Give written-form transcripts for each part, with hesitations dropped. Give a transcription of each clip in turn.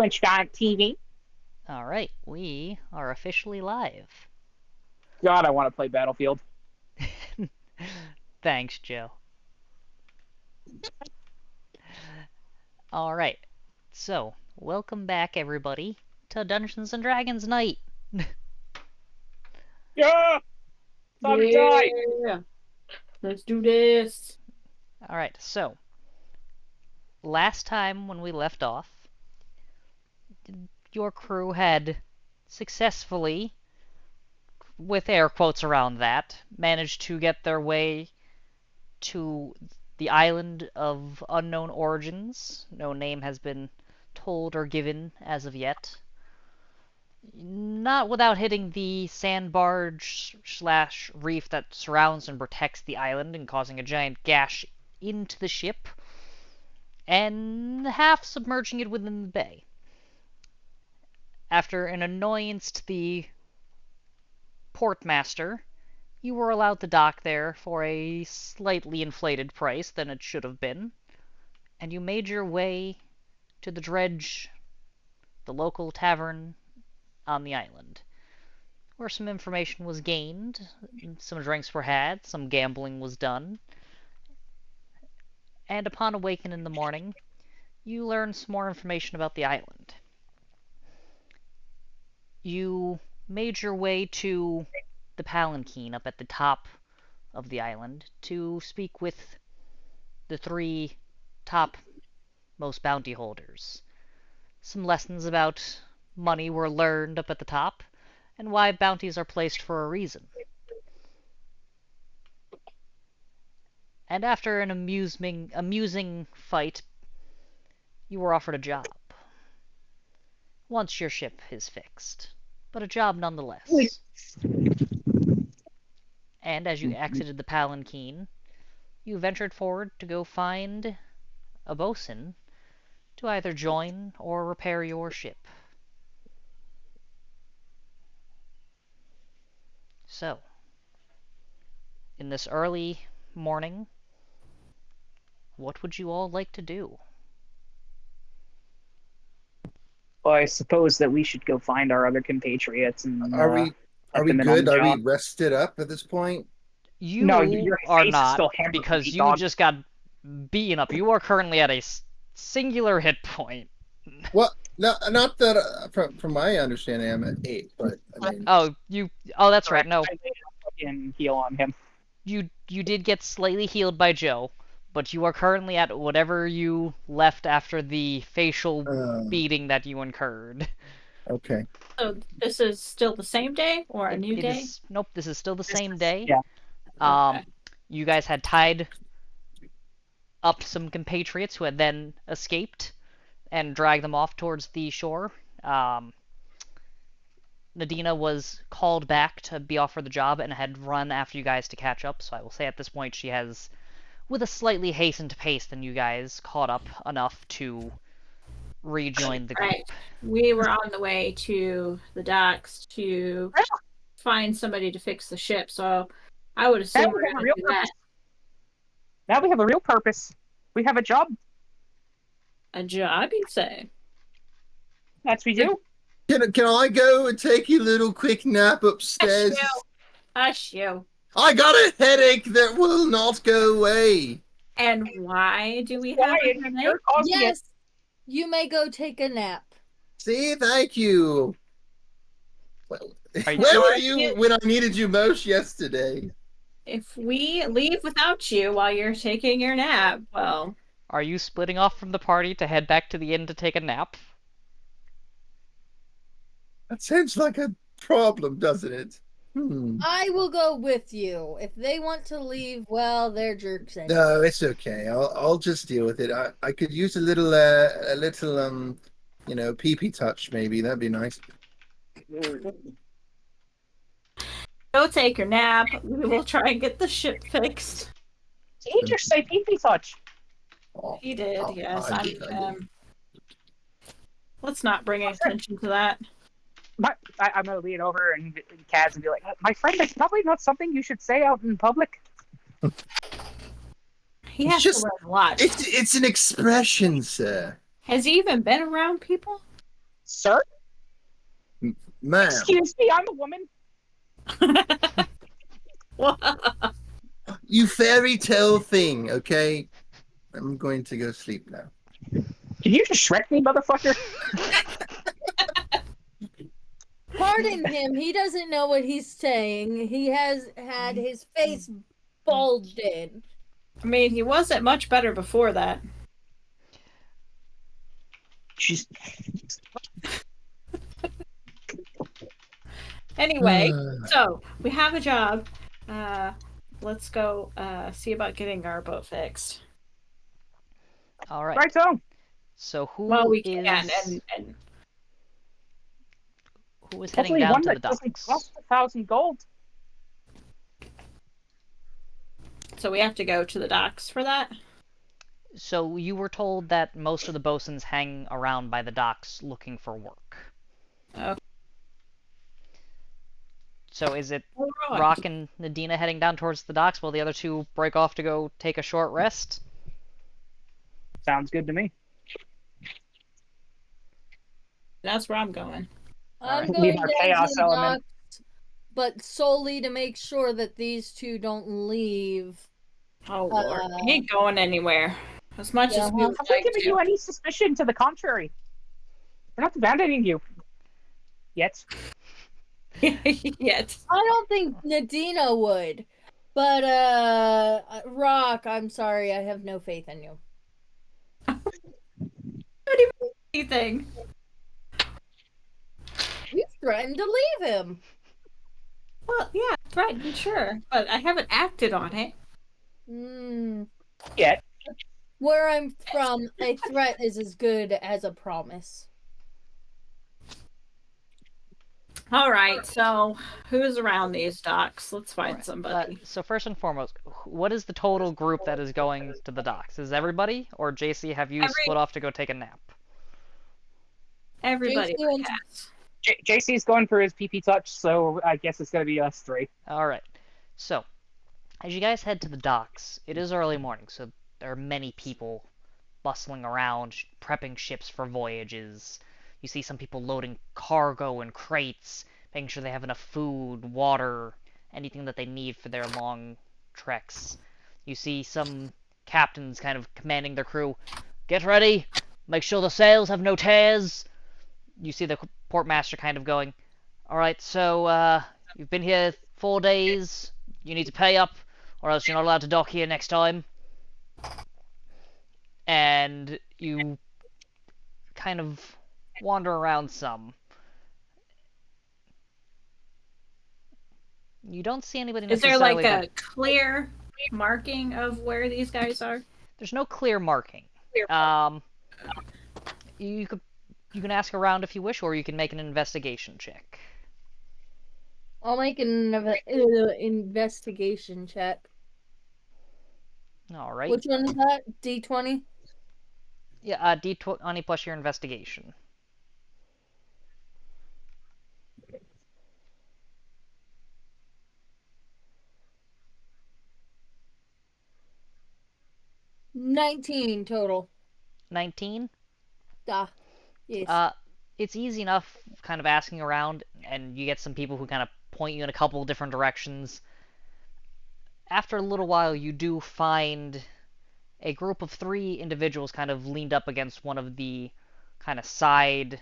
Switch on TV. Alright, we are officially live. God, I want to play Battlefield. Thanks, Joe. Alright, so, welcome back, everybody, to Dungeons & Dragons Night! Yeah! Time to die! Yeah. Let's do this. Alright, so, last time when we left off, your crew had successfully, with air quotes around that, managed to get their way to the island of unknown origins. No name has been told or given as of yet. Not without hitting the sandbar/reef that surrounds and protects the island and causing a giant gash into the ship, and half submerging it within the bay. After an annoyance to the portmaster, you were allowed to dock there for a slightly inflated price than it should have been, and you made your way to the dredge, the local tavern on the island, where some information was gained, some drinks were had, some gambling was done, and upon awakening in the morning, you learned some more information about the island. You made your way to the palanquin up at the top of the island to speak with the three top most bounty holders. Some lessons about money were learned up at the top, and why bounties are placed for a reason. And after an amusing fight, you were offered a job. Once your ship is fixed, but a job nonetheless. And as you exited the palanquin, you ventured forward to go find a bosun to either join or repair your ship. So, in this early morning, what would you all like to do? Well, I suppose that we should go find our other compatriots and Are we let them in on good? the Are we job. rested up at this point? You No, your are face is not, still hammered, because meat you dog. just got beaten up. You are currently at a singular hit point. Well, no, not that from my understanding, I'm at 8. But I mean, Oh, that's right. No, I laid a fucking heal on him. you did get slightly healed by Joe, but you are currently at whatever you left after the facial beating that you incurred. okay. So this is still the same day or a new day? Nope, this is still the same day. Yeah. Okay. You guys had tied up some compatriots who had then escaped and dragged them off towards the shore. Nadina was called back to be offered the job and had run after you guys to catch up, so I will say at this point she has, with a slightly hastened pace than you guys, caught up enough to rejoin the group. Right. We were on the way to the docks to find somebody to fix the ship, so I would assume we're going to do that. Now we have a real purpose. We have a job. A job, you'd say? That's what we do. Can I go and take a little quick nap upstairs? Hush you. I got a headache that will not go away. And why do we have a headache? Yes, you may go take a nap. See, thank you. Well, Are you where sure? were you when I needed you most yesterday? If we leave without you while you're taking your nap, well... Are you splitting off from the party to head back to the inn to take a nap? That sounds like a problem, doesn't it? I will go with you. If they want to leave, well, they're jerks anyway. No, it's okay. I'll just deal with it. I could use a little pee-pee touch maybe. That'd be nice. Go take your nap. We will try and get the ship fixed. He just say pee-pee touch. Oh, He did, oh, yes. I did. Let's not bring attention to that. I'm going to lean over and Kaz and be like, my friend, that's probably not something you should say out in public. He has to learn a lot. It's an expression, sir. Has he even been around people? Sir? Ma'am, Excuse me, I'm a woman. you fairy tale thing, okay? I'm going to go sleep now. Can you just Shrek me, motherfucker? Pardon him. He doesn't know what he's saying. He has had his face bulged in. I mean, he wasn't much better before that. She's... Anyway, so we have a job. Let's go see about getting our boat fixed. All right. Right, so. So who Well, we is can, and who is heading Hopefully down one to that the doesn't docks? cost 1,000 gold. so we have to go to the docks for that. So you were told that most of the bosuns hang around by the docks looking for work. Oh. So is it All right. Rock and Nadina heading down towards the docks while the other two break off to go take a short rest? Sounds good to me. That's where I'm going. I'm Leave going our down chaos to the element. docks, but solely to make sure that these two don't leave. Oh Lord, we ain't going anywhere. As much as we Yeah. would I'm not like giving to. you any suspicion to the contrary. We're not abandoning you. Yet. Yet. I don't think Nadina would. But Rock, I'm sorry, I have no faith in you. Not even anything. You threatened to leave him. Well, yeah, threatened, sure, but I haven't acted on it. Yet. Where I'm from, a threat is as good as a promise. All right, so who's around these docks? Let's find Alright, somebody. So first and foremost, what is the total group that is going to the docks? Is everybody, or JC, have you split off to go take a nap? Everybody. JC and- Yes. JC's going for his PP touch, so I guess it's going to be us three. Alright, so as you guys head to the docks, it is early morning, so there are many people bustling around, prepping ships for voyages. You see some people loading cargo in crates, making sure they have enough food, water, anything that they need for their long treks. You see some captains kind of commanding their crew, "Get ready! Make sure the sails have no tears!" You see the portmaster kind of going, "Alright, so, you've been here 4 days, you need to pay up, or else you're not allowed to dock here next time." And you kind of wander around some. You don't see anybody Is there necessarily. like a clear marking of where these guys are? There's no clear marking. You can ask around if you wish, or you can make an investigation check. I'll make an investigation check. All right. Which one is that? D20? Yeah, D20 plus your investigation. $19 total. 19? Yes. It's easy enough kind of asking around, and you get some people who kind of point you in a couple of different directions. After a little while, you do find a group of 3 individuals kind of leaned up against one of the kind of side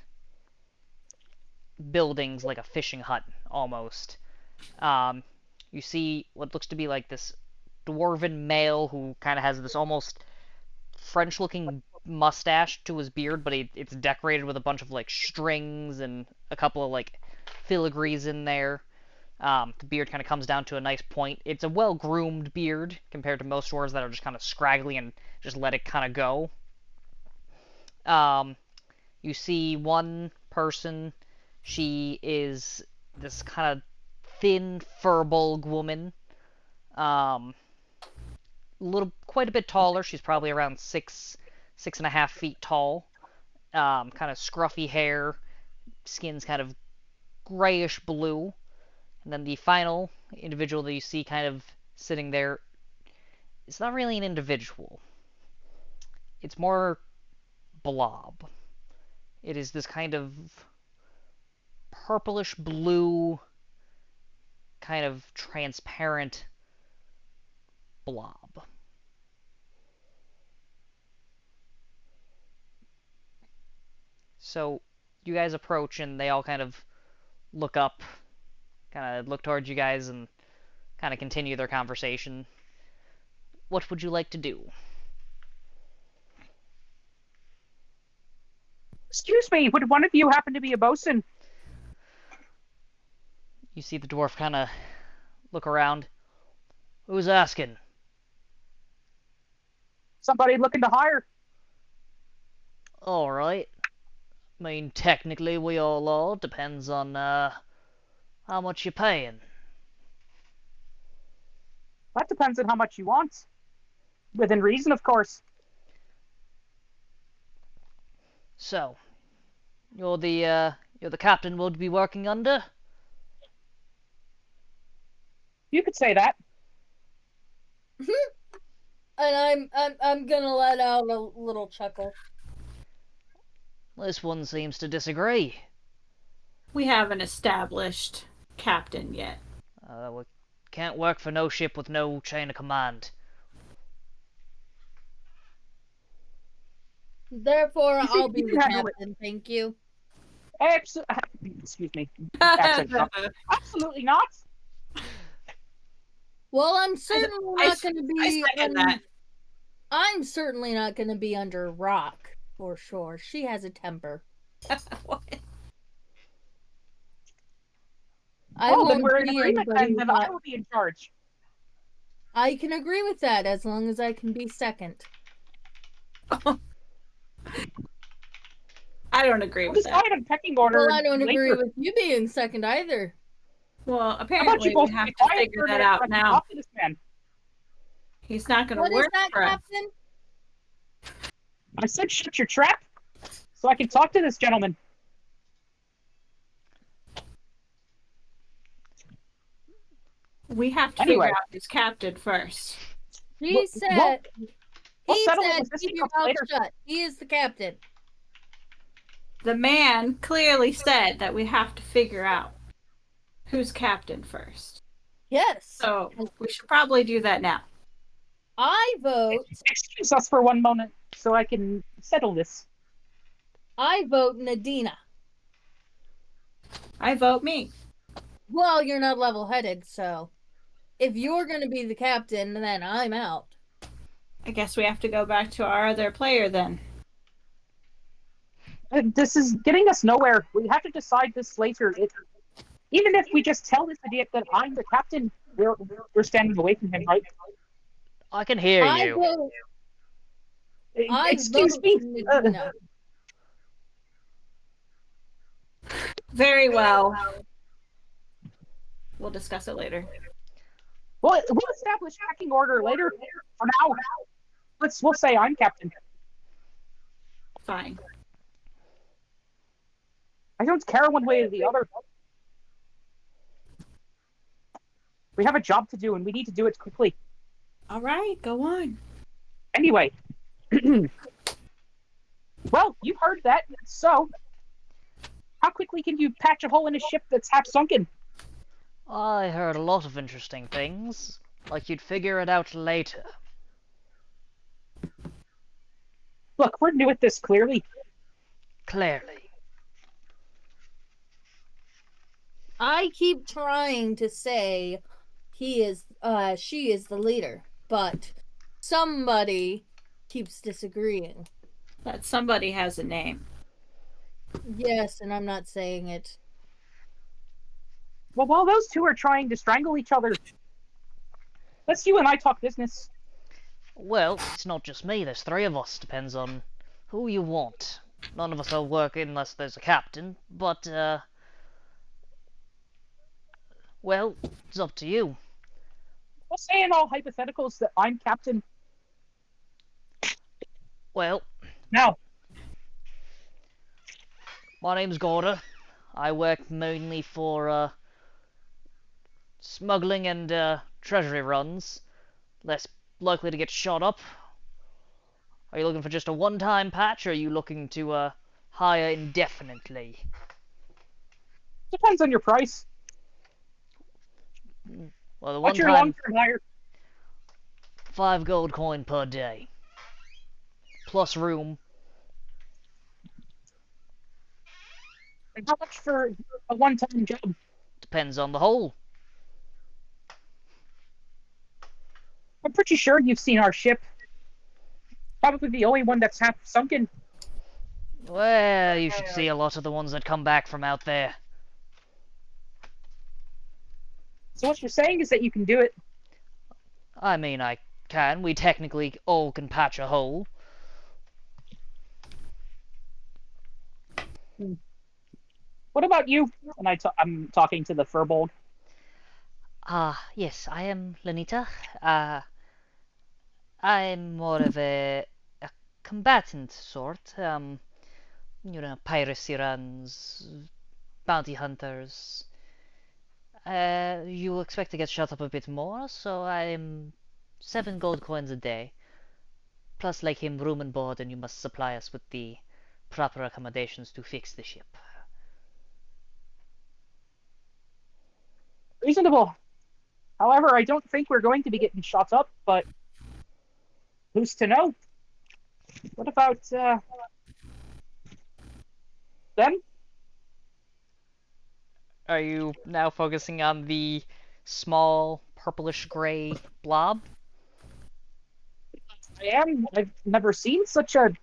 buildings, like a fishing hut, almost. You see what looks to be like this dwarven male who kind of has this almost French-looking mustache to his beard, but it's decorated with a bunch of like strings and a couple of like filigrees in there. The beard kind of comes down to a nice point. It's a well-groomed beard compared to most dwarves that are just kind of scraggly and just let it kind of go. You see one person. She is this kind of thin, furbolg woman. Quite a bit taller. She's probably around 6.5 feet tall. Kind of scruffy hair. Skin's kind of grayish blue. And then the final individual that you see kind of sitting there, it's not really an individual. It's more blob. It is this kind of purplish blue, kind of transparent blob. So you guys approach and they all kind of look up, kind of look towards you guys and kind of continue their conversation. What would you like to do? Excuse me, would one of you happen to be a bosun? You see the dwarf kind of look around. Who's asking? Somebody looking to hire? Alright. I mean, technically we all are. Depends on, how much you're paying. That depends on how much you want. Within reason, of course. So, you're the captain we'll be working under? You could say that. And I'm gonna let out a little chuckle. This one seems to disagree. We haven't established captain yet. We can't work for no ship with no chain of command. Therefore, You think I'll be you the can handle captain. Thank you. Excuse me. Absolutely not. Well, I'm certainly not going to I be. second that. I'm certainly not going to be under Rock for sure. She has a temper. What? I Well, then won't we're in be agreement, anybody and then who- I will be in charge. I can agree with that as long as I can be second. I don't agree We'll with that. decide on pecking order. Well, I don't agree later. with you being second either. Well, How about apparently you both we have be to quiet figure for a that minute out so I can now. talk to this man? He's not going to What is work that, for us. Captain? I said shut your trap so I can talk to this gentleman. We have to Anyway. figure out who's captain first. He Well, said. we'll He settle it said, with this "Keep your stuff mouth later." shut." He is the captain. The man clearly said that we have to figure out who's captain first. Yes. So we should probably do that now. I vote. Excuse us for one moment so I can settle this. I vote Nadina. I vote me. Well, you're not level-headed, so if you're going to be the captain, then I'm out. I guess we have to go back to our other player then. This is getting us nowhere. We have to decide this later. Even if we just tell this idiot that I'm the captain, we're standing away from him, right? I can hear I you. vote. I Excuse vote me. Nadina. Very well. We'll discuss it later. We'll establish pecking order later. For now, we'll say I'm captain. Fine. I don't care one way or the other. We have a job to do, and we need to do it quickly. All right, go on. Anyway. Well, you heard that. So, how quickly can you patch a hole in a ship that's half sunken? I heard a lot of interesting things. Like you'd figure it out later. Look, we're new at this, clearly. Clearly. I keep trying to say she is the leader, but somebody keeps disagreeing. That somebody has a name. Yes, and I'm not saying it. Well, while those two are trying to strangle each other, let's you and I talk business. Well, it's not just me, there's three of us. Depends on who you want. None of us will work unless there's a captain, but, well, it's up to you. We'll say in all hypotheticals that I'm captain. Well, Now, my name's Gorda. I work mainly for, smuggling and, treasury runs. Less likely to get shot up. Are you looking for just a one-time patch, or are you looking to, hire indefinitely. Depends on your price. Well, the one What's your time, long-term hire? 5 gold coin per day. Plus room. And how much for a one-time job? Depends on the hole. I'm pretty sure you've seen our ship. Probably the only one that's half sunken. Well, you should see a lot of the ones that come back from out there. So what you're saying is that you can do it. I mean, I can. We technically all can patch a hole. What about you? And I'm talking to the furbolg. Yes, I am Lenita. I'm more of a combatant sort. Piracy runs, bounty hunters. You expect to get shot up a bit more, so I'm 7 gold coins a day. Plus, like him, room and board, and you must supply us with the proper accommodations to fix the ship. Reasonable. However, I don't think we're going to be getting shot up, but who's to know? What about them? Are you now focusing on the small purplish gray blob? I am. I've never seen such a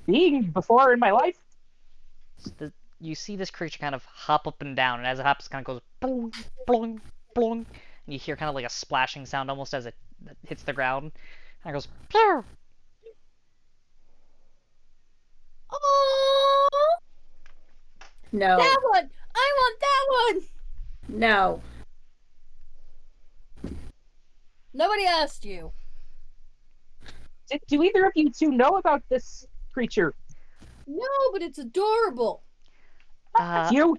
being before in my life. You see this creature kind of hop up and down, and as it hops, it kind of goes boing, boing, boing, and you hear kind of like a splashing sound almost as it hits the ground, and it goes Pew! Oh, No. that one! I want that one! No. Nobody asked you. Do either of you two know about this creature? No, but it's adorable. You?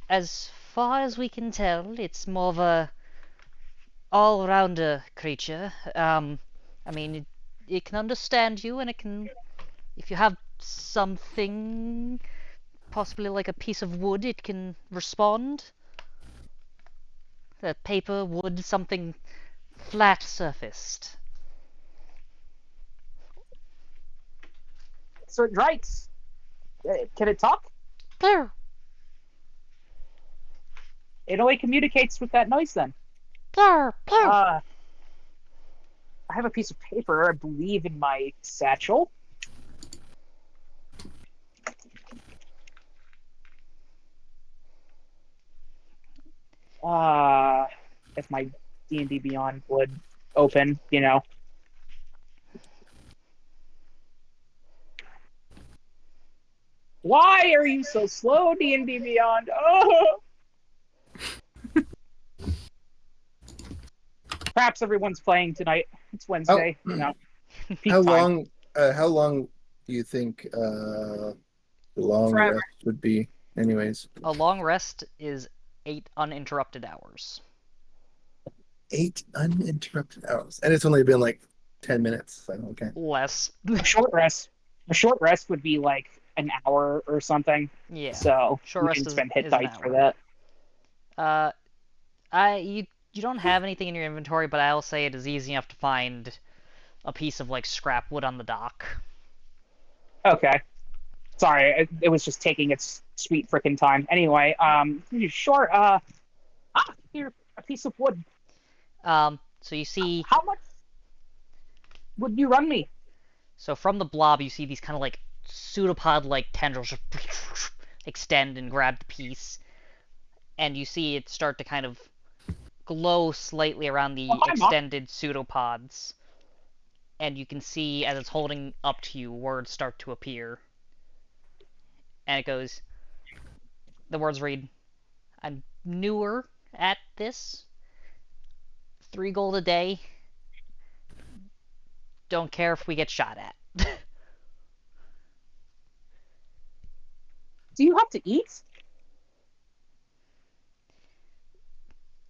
As far as we can tell, it's more of a all-rounder creature. I mean, it can understand you, and it can, if you have something, possibly like a piece of wood, it can respond. Paper, wood, something flat-surfaced. Certain rights. Can it talk? Pew! It only communicates with that noise then. Pew! Pew! I have a piece of paper, I believe, in my satchel. If my D&D Beyond would open, you know. Why are you so slow, D&D Beyond? Oh! Perhaps everyone's playing tonight. It's Wednesday, you know. Peak How time. long do you think the long Forever. rest would be? Anyways, A long rest is 8 uninterrupted hours. 8 uninterrupted hours, and it's only been like 10 minutes. So okay. Less. A short rest would be like an hour or something. Yeah. So Short you rest can is- spend hit is an dice for hour. that. You don't have anything in your inventory, but I'll say it is easy enough to find a piece of like scrap wood on the dock. Okay. Sorry, it was just taking its sweet frickin' time. Anyway, sure. Here, a piece of wood. So you see, How much would you run me? so from the blob, you see these kind of like pseudopod-like tendrils just extend and grab the piece, and you see it start to kind of glow slightly around the Oh, hi, Mom. extended pseudopods, and you can see as it's holding up to you, words start to appear, and it goes. The words read, "I'm newer at this. 3 gold a day. Don't care if we get shot at." Do you have to eat?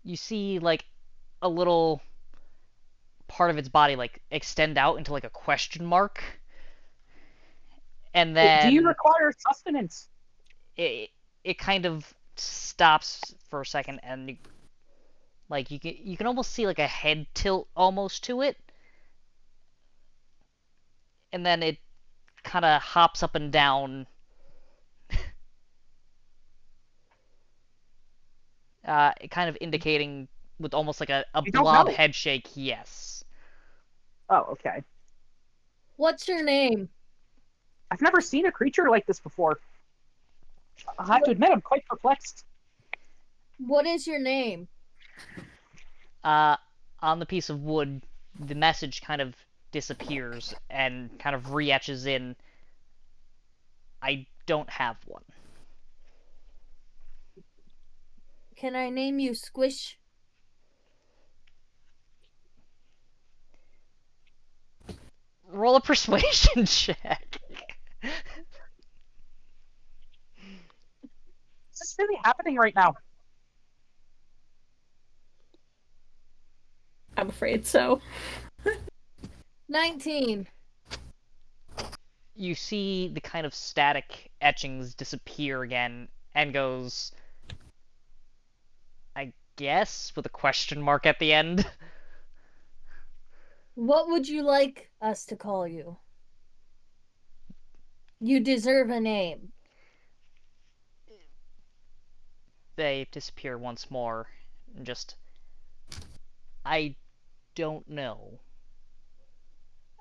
You see like a little part of its body like extend out into like a question mark, And Do you then require sustenance? it kind of stops for a second, and like you can almost see like a head tilt almost to it, and then it kind of hops up and down, kind of indicating with almost like a You don't blob know. head shake. Yes. Oh, okay. What's your name? I've never seen a creature like this before. I have to admit, I'm quite perplexed. What is your name? On the piece of wood, the message kind of disappears and kind of re-etches in. I don't have one. Can I name you Squish? Roll a persuasion check. Is this really happening right now? I'm afraid so. 19. You see the kind of static etchings disappear again, and goes, I guess, with a question mark at the end. What would you like us to call you? You deserve a name. They disappear once more, and just, I don't know.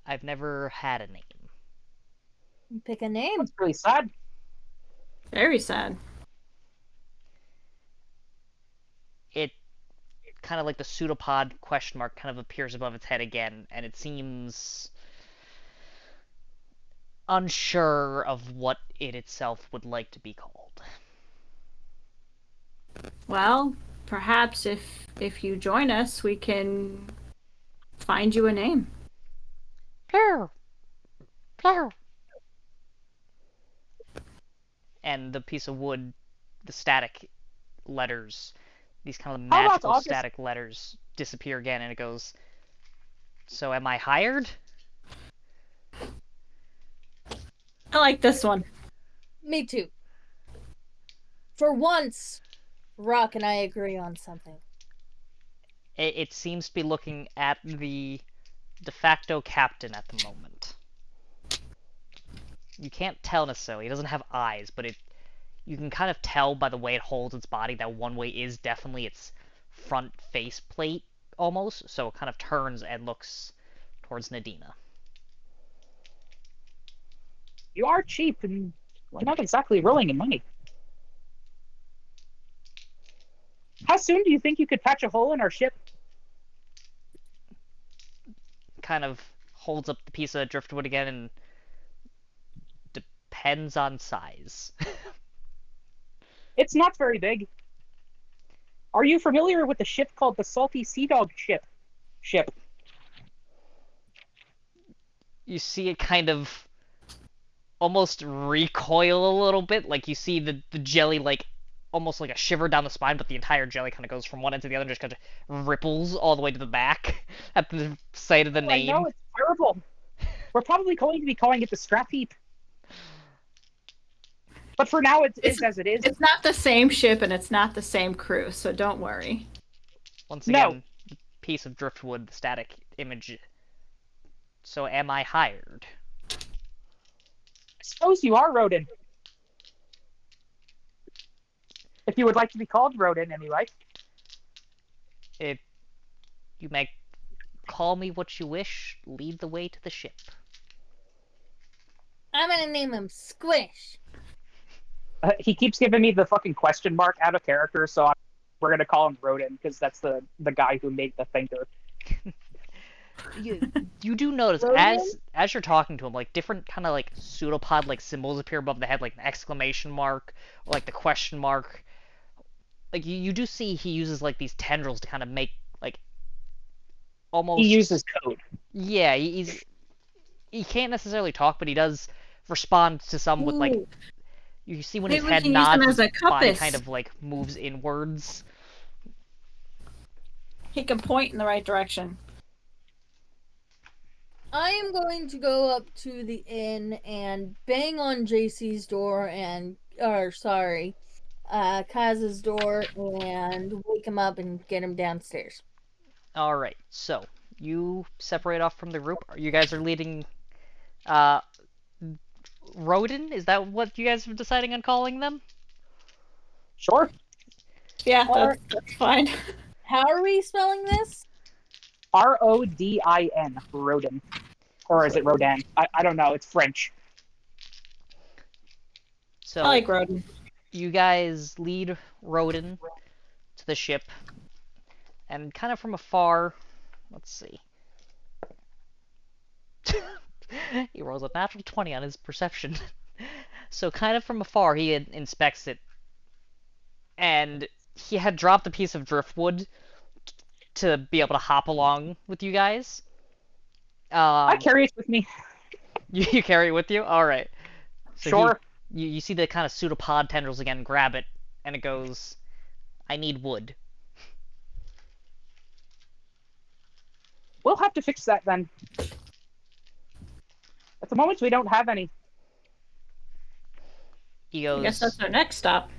I've never had a name. Pick a name. That's really sad. Very sad. It kind of like the pseudopod question mark kind of appears above its head again, and it seems unsure of what it itself would like to be called. Well, perhaps if you join us, we can find you a name. Plur. Plur. And the piece of wood, the static letters, these kind of How about magical August? static letters disappear again, and it goes, so am I hired? I like this one. Me too. For once, Rock and I agree on something. It seems to be looking at the de facto captain at the moment. You can't tell necessarily. It doesn't have eyes, but you can kind of tell by the way it holds its body that one way is definitely its front face plate, almost. So it kind of turns and looks towards Nadina. You are cheap, and we're not exactly rolling in money. How soon do you think you could patch a hole in our ship? Kind of holds up the piece of driftwood again, and depends on size. It's not very big. Are you familiar with the ship called the Salty Sea Dog ship? You see it kind of almost recoil a little bit, like you see the jelly like almost like a shiver down the spine, but the entire jelly kind of goes from one end to the other and just kind of ripples all the way to the back at the sight of the name. I know, it's terrible. We're probably going to be calling it the Scrape-Heap. But for now, it's as it is. It's not the same ship and it's not the same crew, so don't worry. Once again, the piece of driftwood, the static image. So am I hired? I suppose you are Rodin. If you would like to be called Rodin, anyway. You may call me what you wish. Lead the way to the ship. I'm gonna name him Squish. He keeps giving me the fucking question mark out of character, so we're gonna call him Rodin because that's the guy who made the thinker. You do notice as you're talking to him, like different kind of like pseudopod like symbols appear above the head, like an exclamation mark or like the question mark. Like you do see he uses like these tendrils to kind of make like almost. He uses code. Yeah, he can't necessarily talk, but he does respond to some with like. You see when his Maybe we head can use nods, them as a his body compass. kind of like moves inwards. He can point in the right direction. I am going to go up to the inn and bang on JC's door Kaz's door and wake him up and get him downstairs. Alright, so you separate off from the group. You guys are leading Rodin? Is that what you guys are deciding on calling them? Sure. Yeah, that's fine. How are we spelling this? Rodin. Rodin. Or is it Rodin? I don't know. It's French. So I like Rodin. you guys lead Rodin to the ship, and kind of from afar, let's see. He rolls a natural 20 on his perception. So kind of from afar, he inspects it, and he had dropped a piece of driftwood to be able to hop along with you guys. I carry it with me. You carry it with you? Alright. So Sure. You see the kind of pseudopod tendrils again, grab it, and it goes, I need wood. We'll have to fix that then. At the moment, we don't have any. He I guess that's goes, our next stop.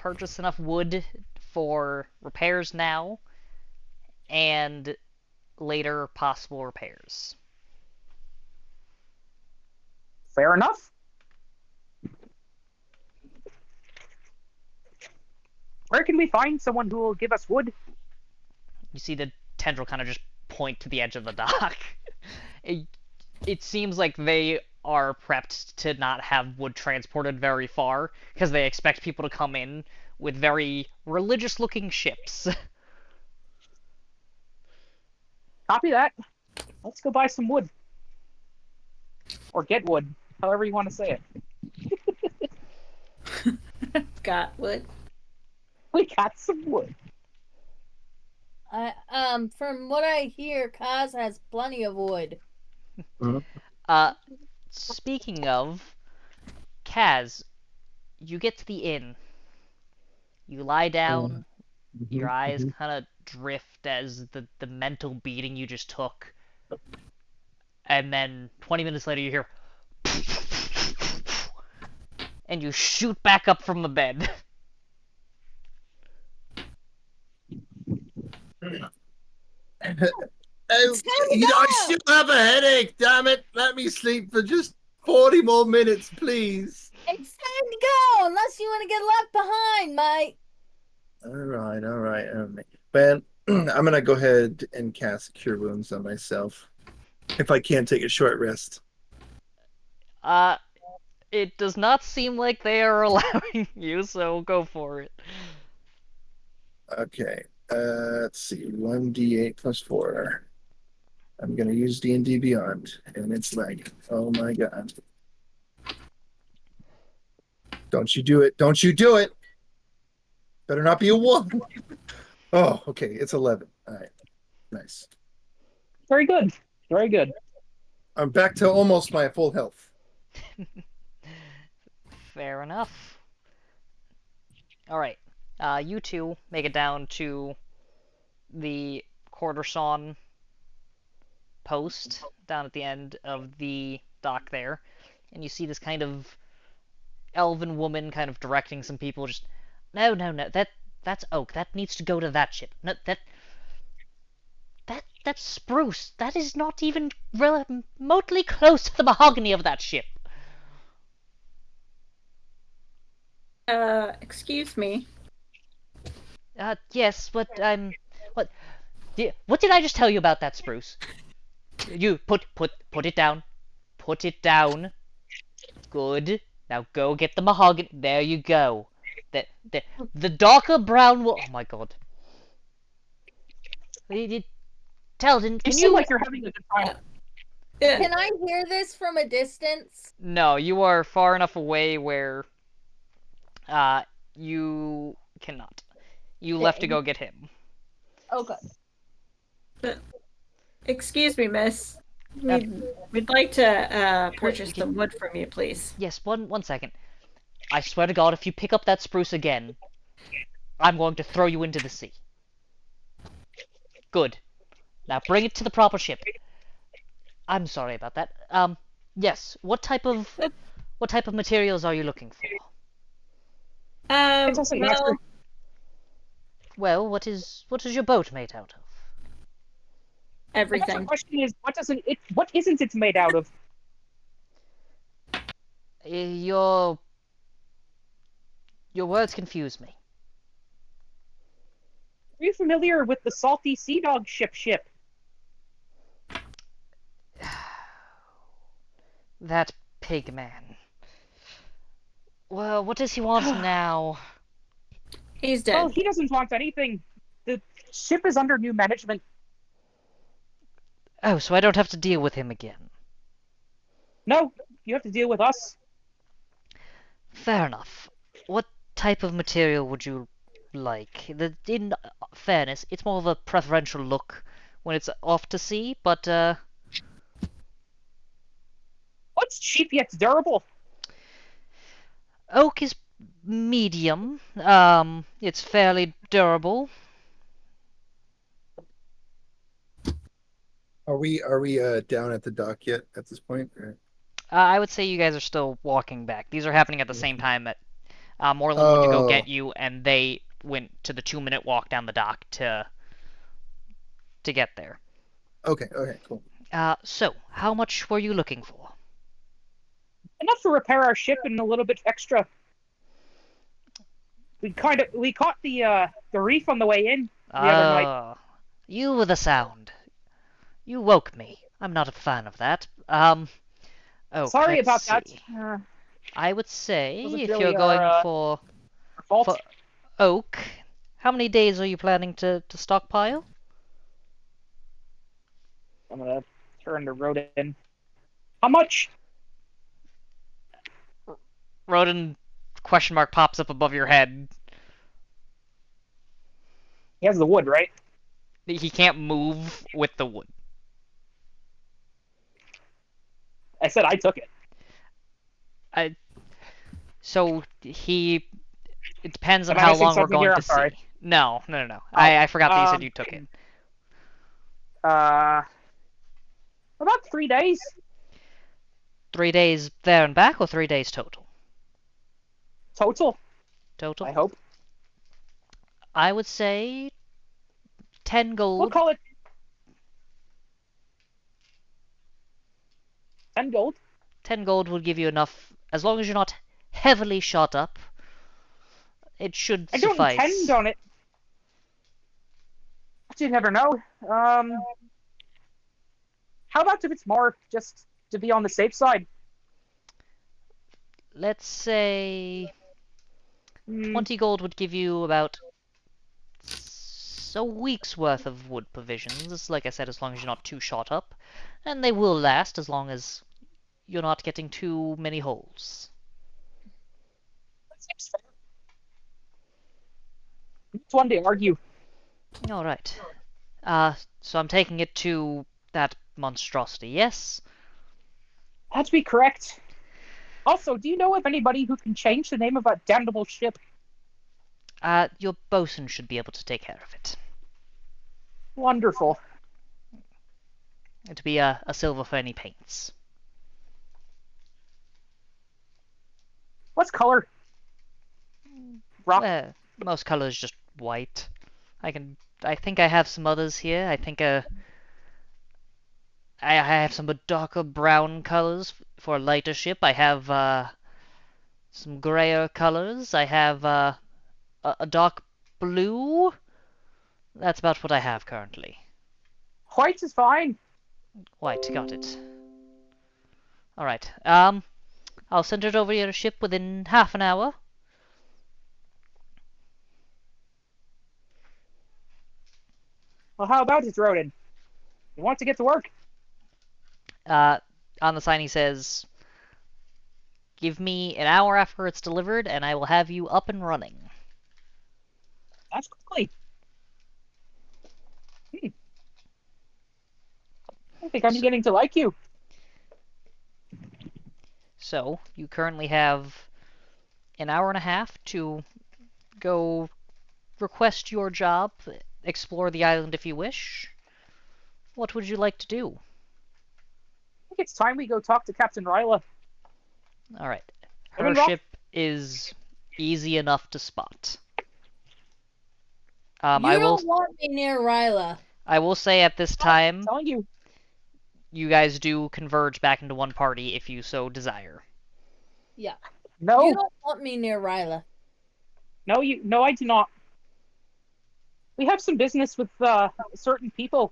purchase enough wood for repairs now, and later possible repairs. Fair enough. Where can we find someone who will give us wood? You see the tendril kind of just point to the edge of the dock. It seems like they are prepped to not have wood transported very far, because they expect people to come in with very religious-looking ships. Copy that. Let's go buy some wood. Or get wood, however you want to say it. Got wood. We got some wood. From what I hear, Kaz has plenty of wood. Speaking of, Kaz, you get to the inn. You lie down, your eyes kind of drift as the mental beating you just took. And then 20 minutes later you hear and you shoot back up from the bed. I still have a headache, damn it. Let me sleep for just 40 more minutes, please. It's time to go, unless you want to get left behind, mate. All right. Ben, I'm gonna go ahead and cast Cure Wounds on myself. If I can't take a short rest. It does not seem like they are allowing you, so go for it. Okay. Let's see. 1d8 plus 4. I'm gonna use D&D Beyond, and it's lagging. Oh my god. Don't you do it. Don't you do it. Better not be a 1. Oh, okay. It's 11. All right. Nice. Very good. Very good. I'm back to almost my full health. Fair enough. Alright. You two make it down to the quarter-sawn post down at the end of the dock there. And you see this kind of elven woman kind of directing some people just, no, that's oak. That needs to go to that ship. No, that's spruce. That is not even remotely close to the mahogany of that ship. Excuse me. Yes, but what did I just tell you about that spruce? You put it down. Put it down. Good. Now go get the mahogany. There you go. The darker brown will. Oh my god. Teldon, You seem like you're having a good time. Yeah. Can I hear this from a distance? No, you are far enough away where you cannot. You left to go get him. Okay. Excuse me, miss. We'd like to purchase some wood from you, please. Yes, one second. I swear to God, if you pick up that spruce again, I'm going to throw you into the sea. Good. Now bring it to the proper ship. I'm sorry about that. Yes. What type of materials are you looking for? It doesn't matter. Well, Well, what is your boat made out of? I guess the everything. question is, what isn't it made out of? Your words confuse me. Are you familiar with the salty sea dog ship? That pig man. Well, what does he want now? He's Well, dead. he doesn't want anything. The ship is under new management. Oh, so I don't have to deal with him again. No, you have to deal with us. Fair enough. What type of material would you like? In fairness, it's more of a preferential look when it's off to sea, but What's cheap yet durable? oak is medium. It's fairly durable. Are we down at the dock yet at this point? Or? I would say you guys are still walking back. These are happening at the same time that Moreland went to go get you, and they went to the 2-minute walk down the dock to get there. Okay, cool. So, how much were you looking for? Enough to repair our ship and a little bit extra. We caught the reef on the way in the other night. You were the sound. You woke me. I'm not a fan of that. Oh, Sorry let's about see. that. I would say Wasn't if really you're going our for fault. oak, how many days are you planning to stockpile? I'm gonna turn the road in. How much? Rodin question mark pops up above your head. He has the wood, right? He can't move with the wood. I said I took it. So he. It depends on Am I how missing long we're something going here? to I'm sorry. sea. No. I forgot that you said you took it. About 3 days. 3 days there and back, or 3 days total? Total, Total. I hope. I would say 10 We'll gold. call it 10 gold. 10 gold would give you enough, as long as you're not heavily shot up. It should I don't suffice. intend on it. But you never know. How about if it's more, just to be on the safe side? Let's say 20 gold would give you about a week's worth of wood provisions. Like I said, as long as you're not too shot up. And they will last as long as you're not getting too many holes. That seems fair. It's one to argue. Alright. So I'm taking it to that monstrosity, yes? That'd be correct. Also, do you know of anybody who can change the name of that damnable ship? Your bosun should be able to take care of it. Wonderful. It'd be a silver for any paints. What's color? Rock. Most colors just white. I think I have some others here. I think I have some darker brown colors for a lighter ship. I have some grayer colors. I have a dark blue. That's about what I have currently. White is fine. White, got it. Alright, I'll send it over your ship within half an hour. Well, how about it, Rodin? You want to get to work? On the sign he says, give me an hour after it's delivered and I will have you up and running. That's quickly. I think I'm beginning to like you. So, you currently have an hour and a half to go request your job, explore the island if you wish. What would you like to do? think it's time we go talk to Captain Ryla. Alright. I'm Her in Rock. ship is easy enough to spot. You don't want me near Ryla. I will say at this time, I'm telling you. you guys do converge back into one party if you so desire. Yeah. No. You don't want me near Ryla. No, I do not. We have some business with certain people.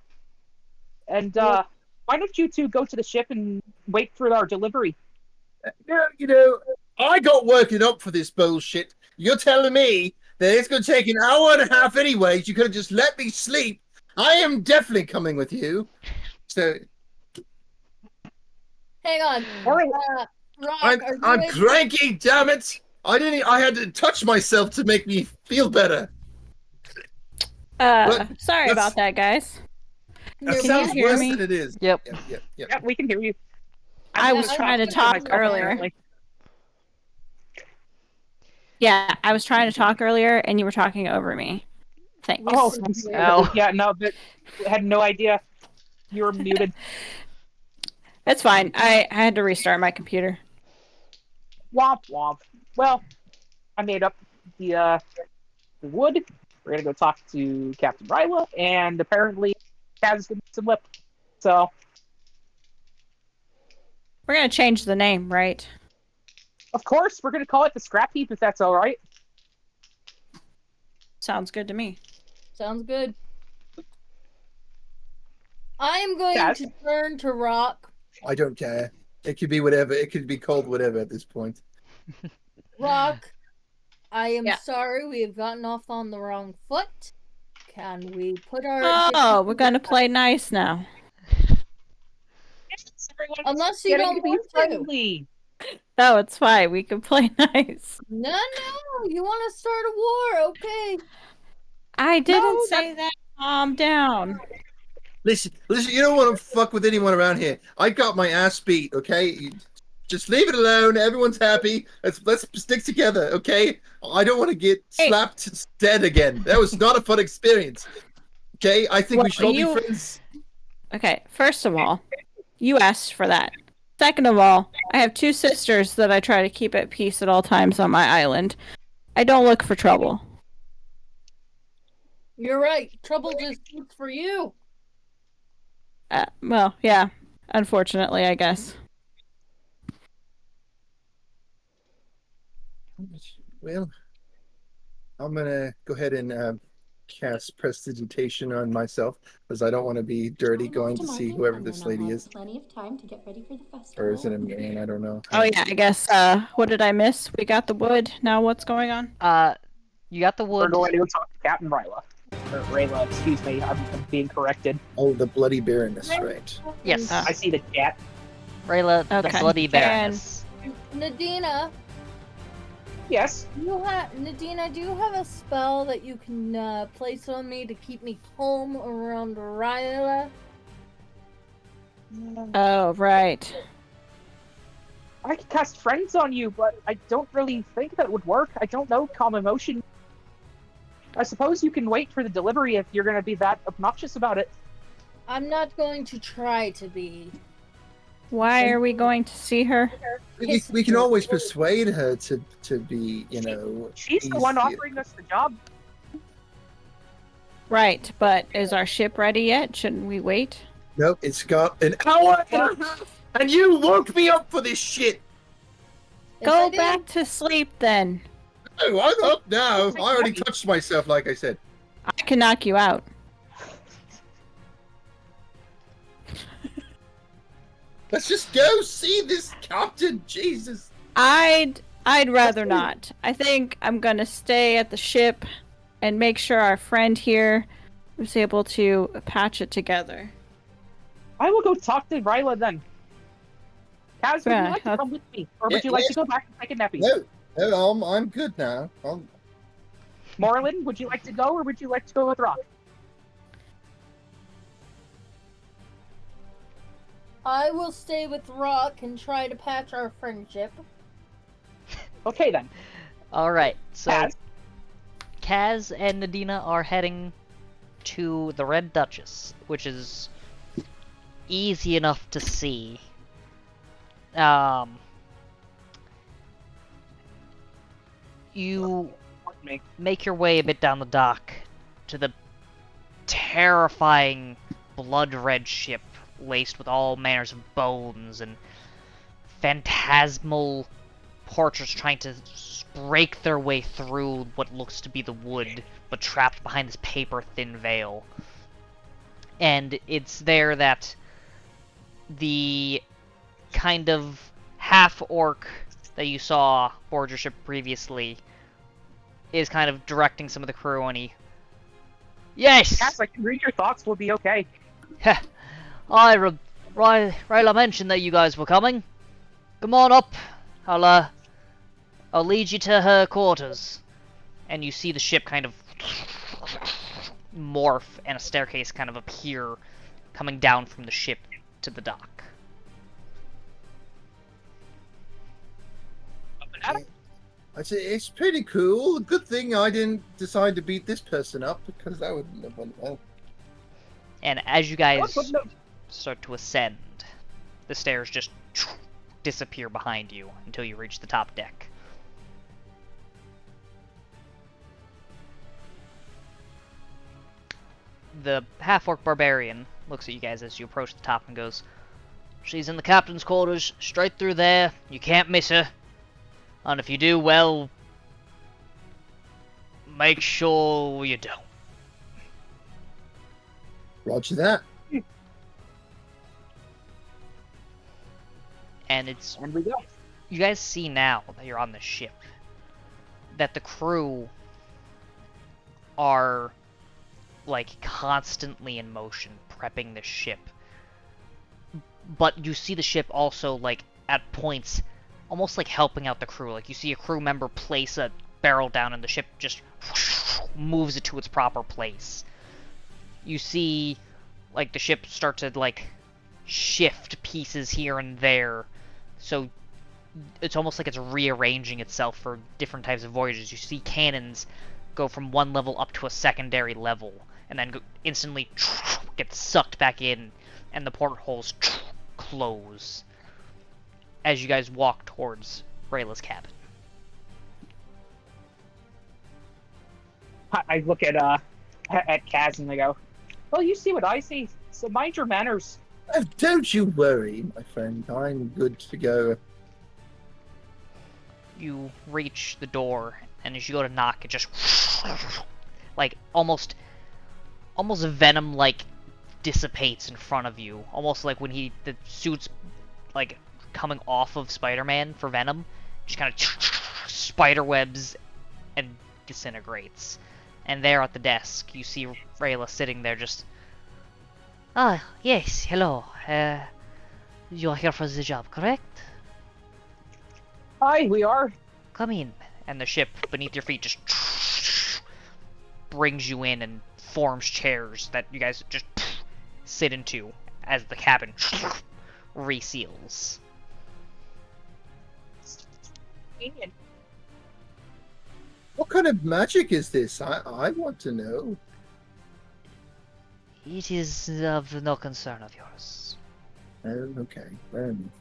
And why don't you two go to the ship and wait for our delivery? Yeah, I got working up for this bullshit. You're telling me that it's going to take an hour and a half anyways. You could have just let me sleep. I am definitely coming with you. So Hang on. Rock, I'm cranky, damn it. I had to touch myself to make me feel better. Sorry about that, guys. That Can sounds you hear worse me? than it is. Yep. Yep. Yeah, we can hear you. I was trying to talk earlier. Yeah, I was trying to talk earlier, and you were talking over me. Thanks. Oh, Ow. yeah, no, but I had no idea you were muted. It's fine. I had to restart my computer. Womp womp. Well, I made up the wood. We're gonna go talk to Captain Ryla, and apparently Kaz is gonna get some lip. So We're gonna change the name, right? of course we're gonna call it the Scrape-Heap if that's all right. Sounds good to me. Sounds good. I am going Kaz? to turn to Rock. I don't care. It could be whatever. It could be called whatever at this point. Rock, I am Yeah. sorry we have gotten off on the wrong foot. Can we put our... Oh, we're gonna play nice now. Unless you don't want to. friendly. No, it's fine. We can play nice. No, you want to start a war, okay? I didn't No, say that. Calm down. Listen. You don't want to fuck with anyone around here. I got my ass beat. Okay, just leave it alone. Everyone's happy. Let's stick together. Okay. I don't want to get slapped dead again. That was not a fun experience. Okay. I think we should all be friends. Okay, first of all, you asked for that. Second of all, I have two sisters that I try to keep at peace at all times on my island. I don't look for trouble. You're right. Trouble just looks for you. Well, yeah. Unfortunately, I guess. Well, I'm gonna go ahead and cast prestidigitation on myself because I don't want to be dirty going to see whoever this lady is. Plenty of time to get ready for the festival. Or is it a man? I don't know. Oh yeah, I guess. What did I miss? We got the wood. Now what's going on? You got the We're wood. going to go talk to Captain Ryla. Or Rayla, excuse me. I'm being corrected. Oh, the bloody baroness, right? Yes. I see the chat. Rayla, the Okay. bloody Baroness. Nadina, Yes. Nadina, do you have a spell that you can place on me to keep me calm around Ryla? Oh, right. I could cast friends on you, but I don't really think that would work. I don't know calm emotion. I suppose you can wait for the delivery if you're going to be that obnoxious about it. I'm not going to try to be. Why are we going to see her? We can always persuade her to be, She's the one easier. offering us the job. Right, but is our ship ready yet? Shouldn't we wait? Nope, it's got an hour and a half, and you woke me up for this shit. Yes, I Go did. back to sleep then. Oh, I'm up now. I already touched myself, like I said. I can knock you out. Let's just go see this captain. Jesus. I'd rather not. I think I'm gonna stay at the ship and make sure our friend here was able to patch it together. I will go talk to Ryla then. Kaz, would you Yeah, like to that's- come with me? Or would you like to go back and take a nappy? No, I'm good now. Morlin, would you like to go, or would you like to go with Rock? I will stay with Rock and try to patch our friendship. Okay, then. Alright, so Kaz? Kaz and Nadina are heading to the Red Duchess, which is easy enough to see. You make your way a bit down the dock to the terrifying blood-red ship laced with all manners of bones and phantasmal portraits trying to break their way through what looks to be the wood, but trapped behind this paper-thin veil. And it's there that the kind of half-orc that you saw board your ship previously is kind of directing some of the crew, and he... Yes! Yes, I can read your thoughts. We'll be okay. Rayla mentioned that you guys were coming. Come on up. I'll lead you to her quarters. And you see the ship kind of morph and a staircase kind of appear coming down from the ship to the dock. I say it's pretty cool. Good thing I didn't decide to beat this person up, because that wouldn't have went well. And as you guys start to ascend, the stairs just disappear behind you until you reach the top deck. The half-orc barbarian looks at you guys as you approach the top and goes, "She's in the captain's quarters, straight through there. You can't miss her. And if you do, well, make sure you don't." Roger that. And it's... And we go. You guys see now that you're on the ship that the crew are, like, constantly in motion, prepping the ship. But you see the ship also, like, at points, almost like helping out the crew. Like, you see a crew member place a barrel down and the ship just moves it to its proper place. You see, like, the ship start to, like, shift pieces here and there. So it's almost like it's rearranging itself for different types of voyages. You see cannons go from one level up to a secondary level, and then instantly get sucked back in, and the portholes close as you guys walk towards Rayla's cabin. I look at Kaz and I go, "Well, you see what I see. So mind your manners." Don't you worry, my friend. I'm good to go. You reach the door, and as you go to knock, it just like almost venom like dissipates in front of you, almost like when the suit's like coming off of Spider-Man for Venom, just kind of spider webs and disintegrates. And there at the desk, you see Rayla sitting there just... "Ah, yes, hello. You are here for the job, correct? Hi, we are. Come in." And the ship beneath your feet just brings you in and forms chairs that you guys just sit into as the cabin reseals. What kind of magic is this? I want to know. It is of no concern of yours. Oh, okay. Fair enough.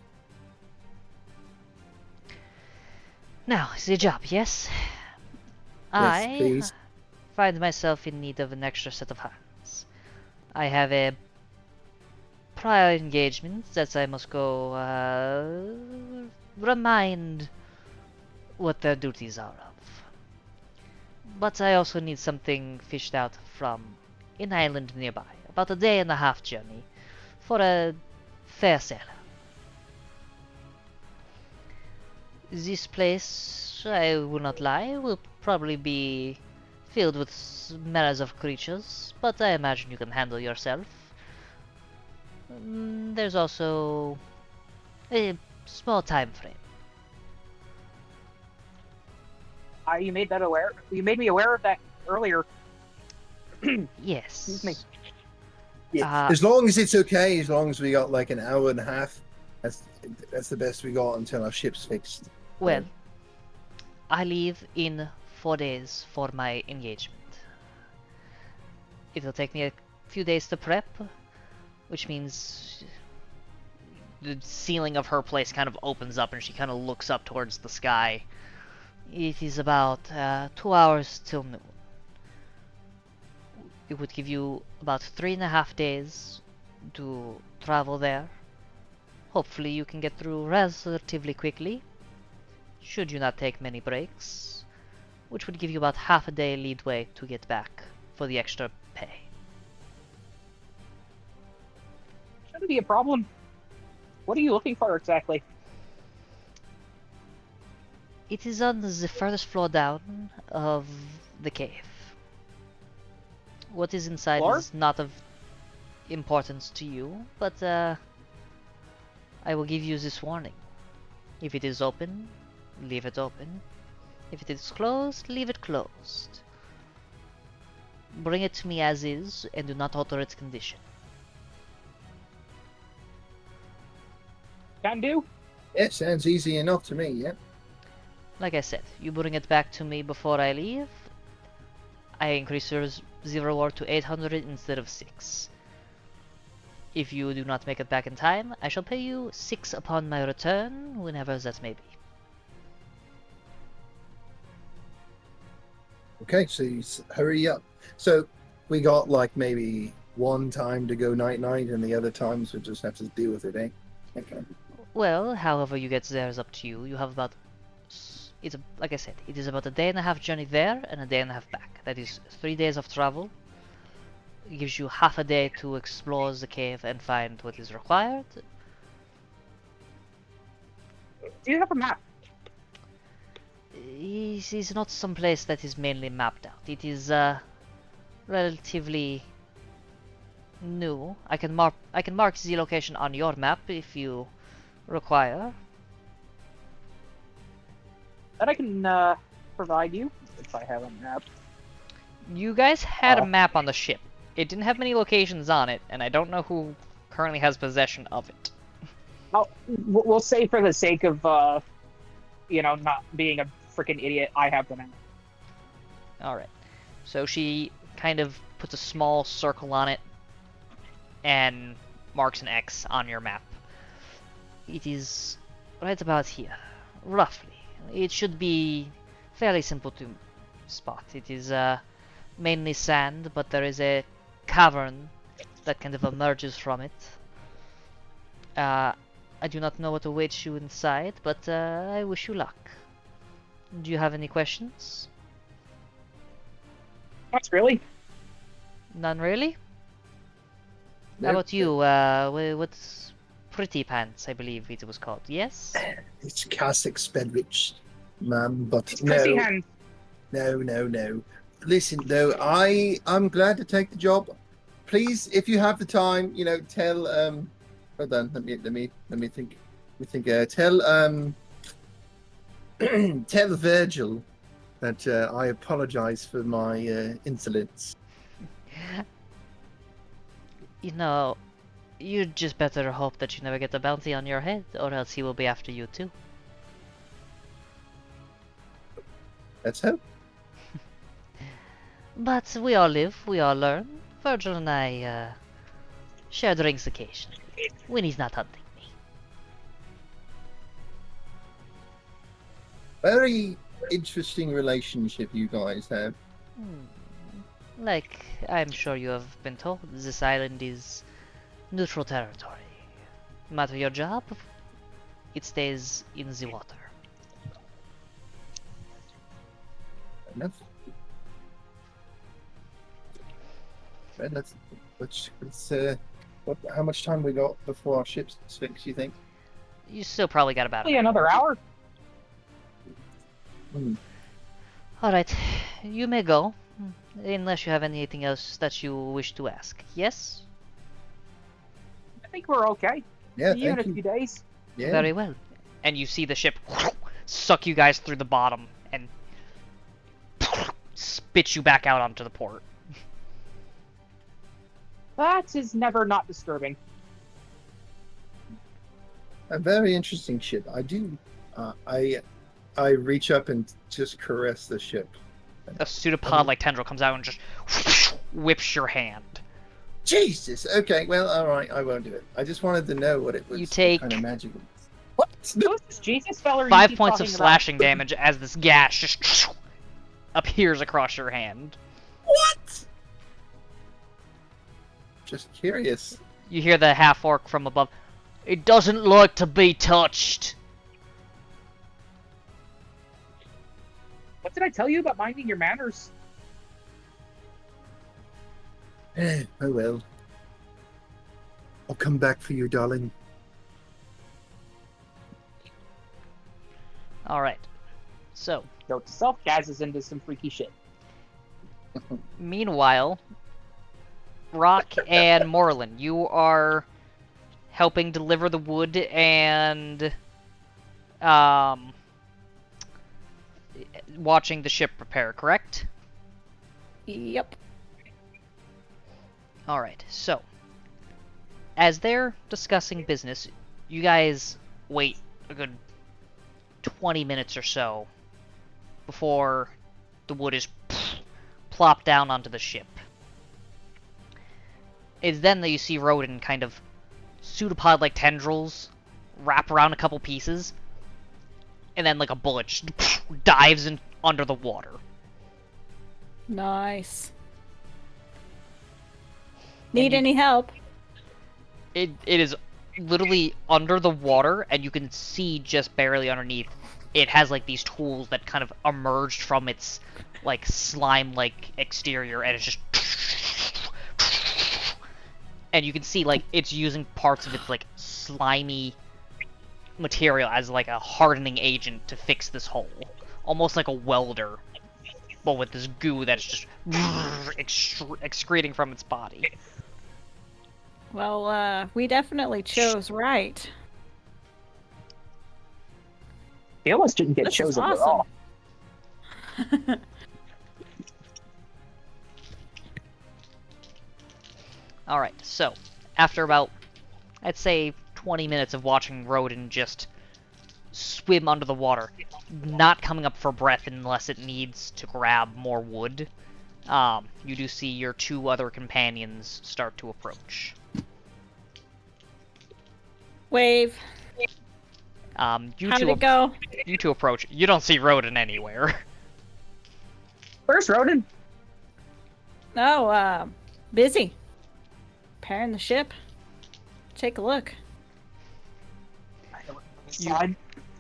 Now, the job, yes? Yes, please. Find myself in need of an extra set of hands. I have a prior engagement that I must go remind what their duties are of. But I also need something fished out from an island nearby, about a day and a half journey, for a fair sailor. This place, I will not lie, will probably be filled with manners of creatures, but I imagine you can handle yourself. There's also a small time frame. You made that aware. You made me aware of that earlier. Yes. Excuse me. Yeah. As long as it's okay, as long as we got like an hour and a half, that's the best we got until our ship's fixed. Well, I leave in 4 days for my engagement. It'll take me a few days to prep, which means the ceiling of her place kind of opens up and she kind of looks up towards the sky. It is about 2 hours till noon. It would give you about 3.5 days to travel there. Hopefully you can get through relatively quickly, should you not take many breaks, which would give you about half a day leadway to get back for the extra pay. Shouldn't be a problem. What are you looking for exactly? It is on the furthest floor down of the cave. What is inside Floor? is not of importance to you, but I will give you this warning. If it is open, leave it open. If it is closed, leave it closed. Bring it to me as is, and do not alter its condition. Can do. It sounds easy enough to me, yeah. Like I said, you bring it back to me before I leave. I increase your reward to 800 instead of 6. If you do not make it back in time, I shall pay you 6 upon my return, whenever that may be. Okay, so hurry up. So we got like maybe one time to go night-night, and the other times we just have to deal with it, eh? Okay. Well, however you get there is up to you. You have about... like I said, it is about a day and a half journey there, and a day and a half back. That is 3 days of travel. It gives you half a day to explore the cave and find what is required. Do you have a map? It is not some place that is mainly mapped out. It is relatively new. I can mark the location on your map if you require. That I can provide you if I have a map. You guys had a map on the ship. It didn't have many locations on it, and I don't know who currently has possession of it. We'll say for the sake of, not being a freaking idiot, I have the map. Alright. So she kind of puts a small circle on it and marks an X on your map. It is right about here, roughly. It should be fairly simple to spot. It is mainly sand, but there is a cavern that kind of emerges from it. I do not know what awaits you inside, but I wish you luck. Do you have any questions? Not really. None really? Nope. How about you? What's Pretty Pants, I believe it was called, yes? It's Cossack Spedrich, ma'am, but Pretty no. hand. No. Listen, though, I'm glad to take the job. Please, if you have the time, tell hold on, let me think. Tell Virgil that I apologize for my insolence. You just better hope that you never get a bounty on your head, or else he will be after you too. Let's hope. But we all live, we all learn. Virgil and I share drinks occasionally, when he's not hunting me. Very interesting relationship you guys have. Like I'm sure you have been told, this island is neutral territory. No matter your job, it stays in the water. Enough. Right, let's how much time we got before our ship's fixed, you think? You still probably got about Only another hour. Alright, you may go. Unless you have anything else that you wish to ask. Yes? I think we're okay. Yeah, See you in a thank few you. days. Yeah. Very well. And you see the ship suck you guys through the bottom and spit you back out onto the port. That is never not disturbing. A very interesting ship. I do. I reach up and just caress the ship. A pseudopod like tendril comes out and just whips your hand. Jesus. Okay. Well, all right. I won't do it. I just wanted to know what it was. You what take kind of magic. What? Who's this Jesus fella? you 5 keep points of talking about? slashing damage as this gash just appears across your hand. What? Just curious. You hear the half-orc from above. It doesn't like to be touched. What did I tell you about minding your manners? Oh well. I'll come back for you, darling. Alright. So, Note to self, Gaz is into some freaky shit. meanwhile, Rock and Morlin, you are helping deliver the wood and watching the ship repair, correct? Yep. Alright, so as they're discussing business, you guys wait a good 20 minutes or so before the wood is plopped down onto the ship. It's then that you see Rodin kind of pseudopod-like tendrils wrap around a couple pieces, and then like a bullet just dives in under the water. Nice. Need you- any help? It is literally under the water, and you can see just barely underneath. It has like these tools that kind of emerged from its like slime-like exterior, and it's just, and you can see like it's using parts of its like slimy material as like a hardening agent to fix this hole, almost like a welder, but with this goo that's just excreting from its body. Well, we definitely chose right. They almost didn't get This is chosen at awesome. all. Alright, so, after about, I'd say, 20 minutes of watching Rodin just swim under the water, not coming up for breath unless it needs to grab more wood, you do see your two other companions start to approach. Wave. You How did two it go? you two approach. You don't see Rodin anywhere. Where's Rodin? Oh, busy. Repairing the ship. Take a look.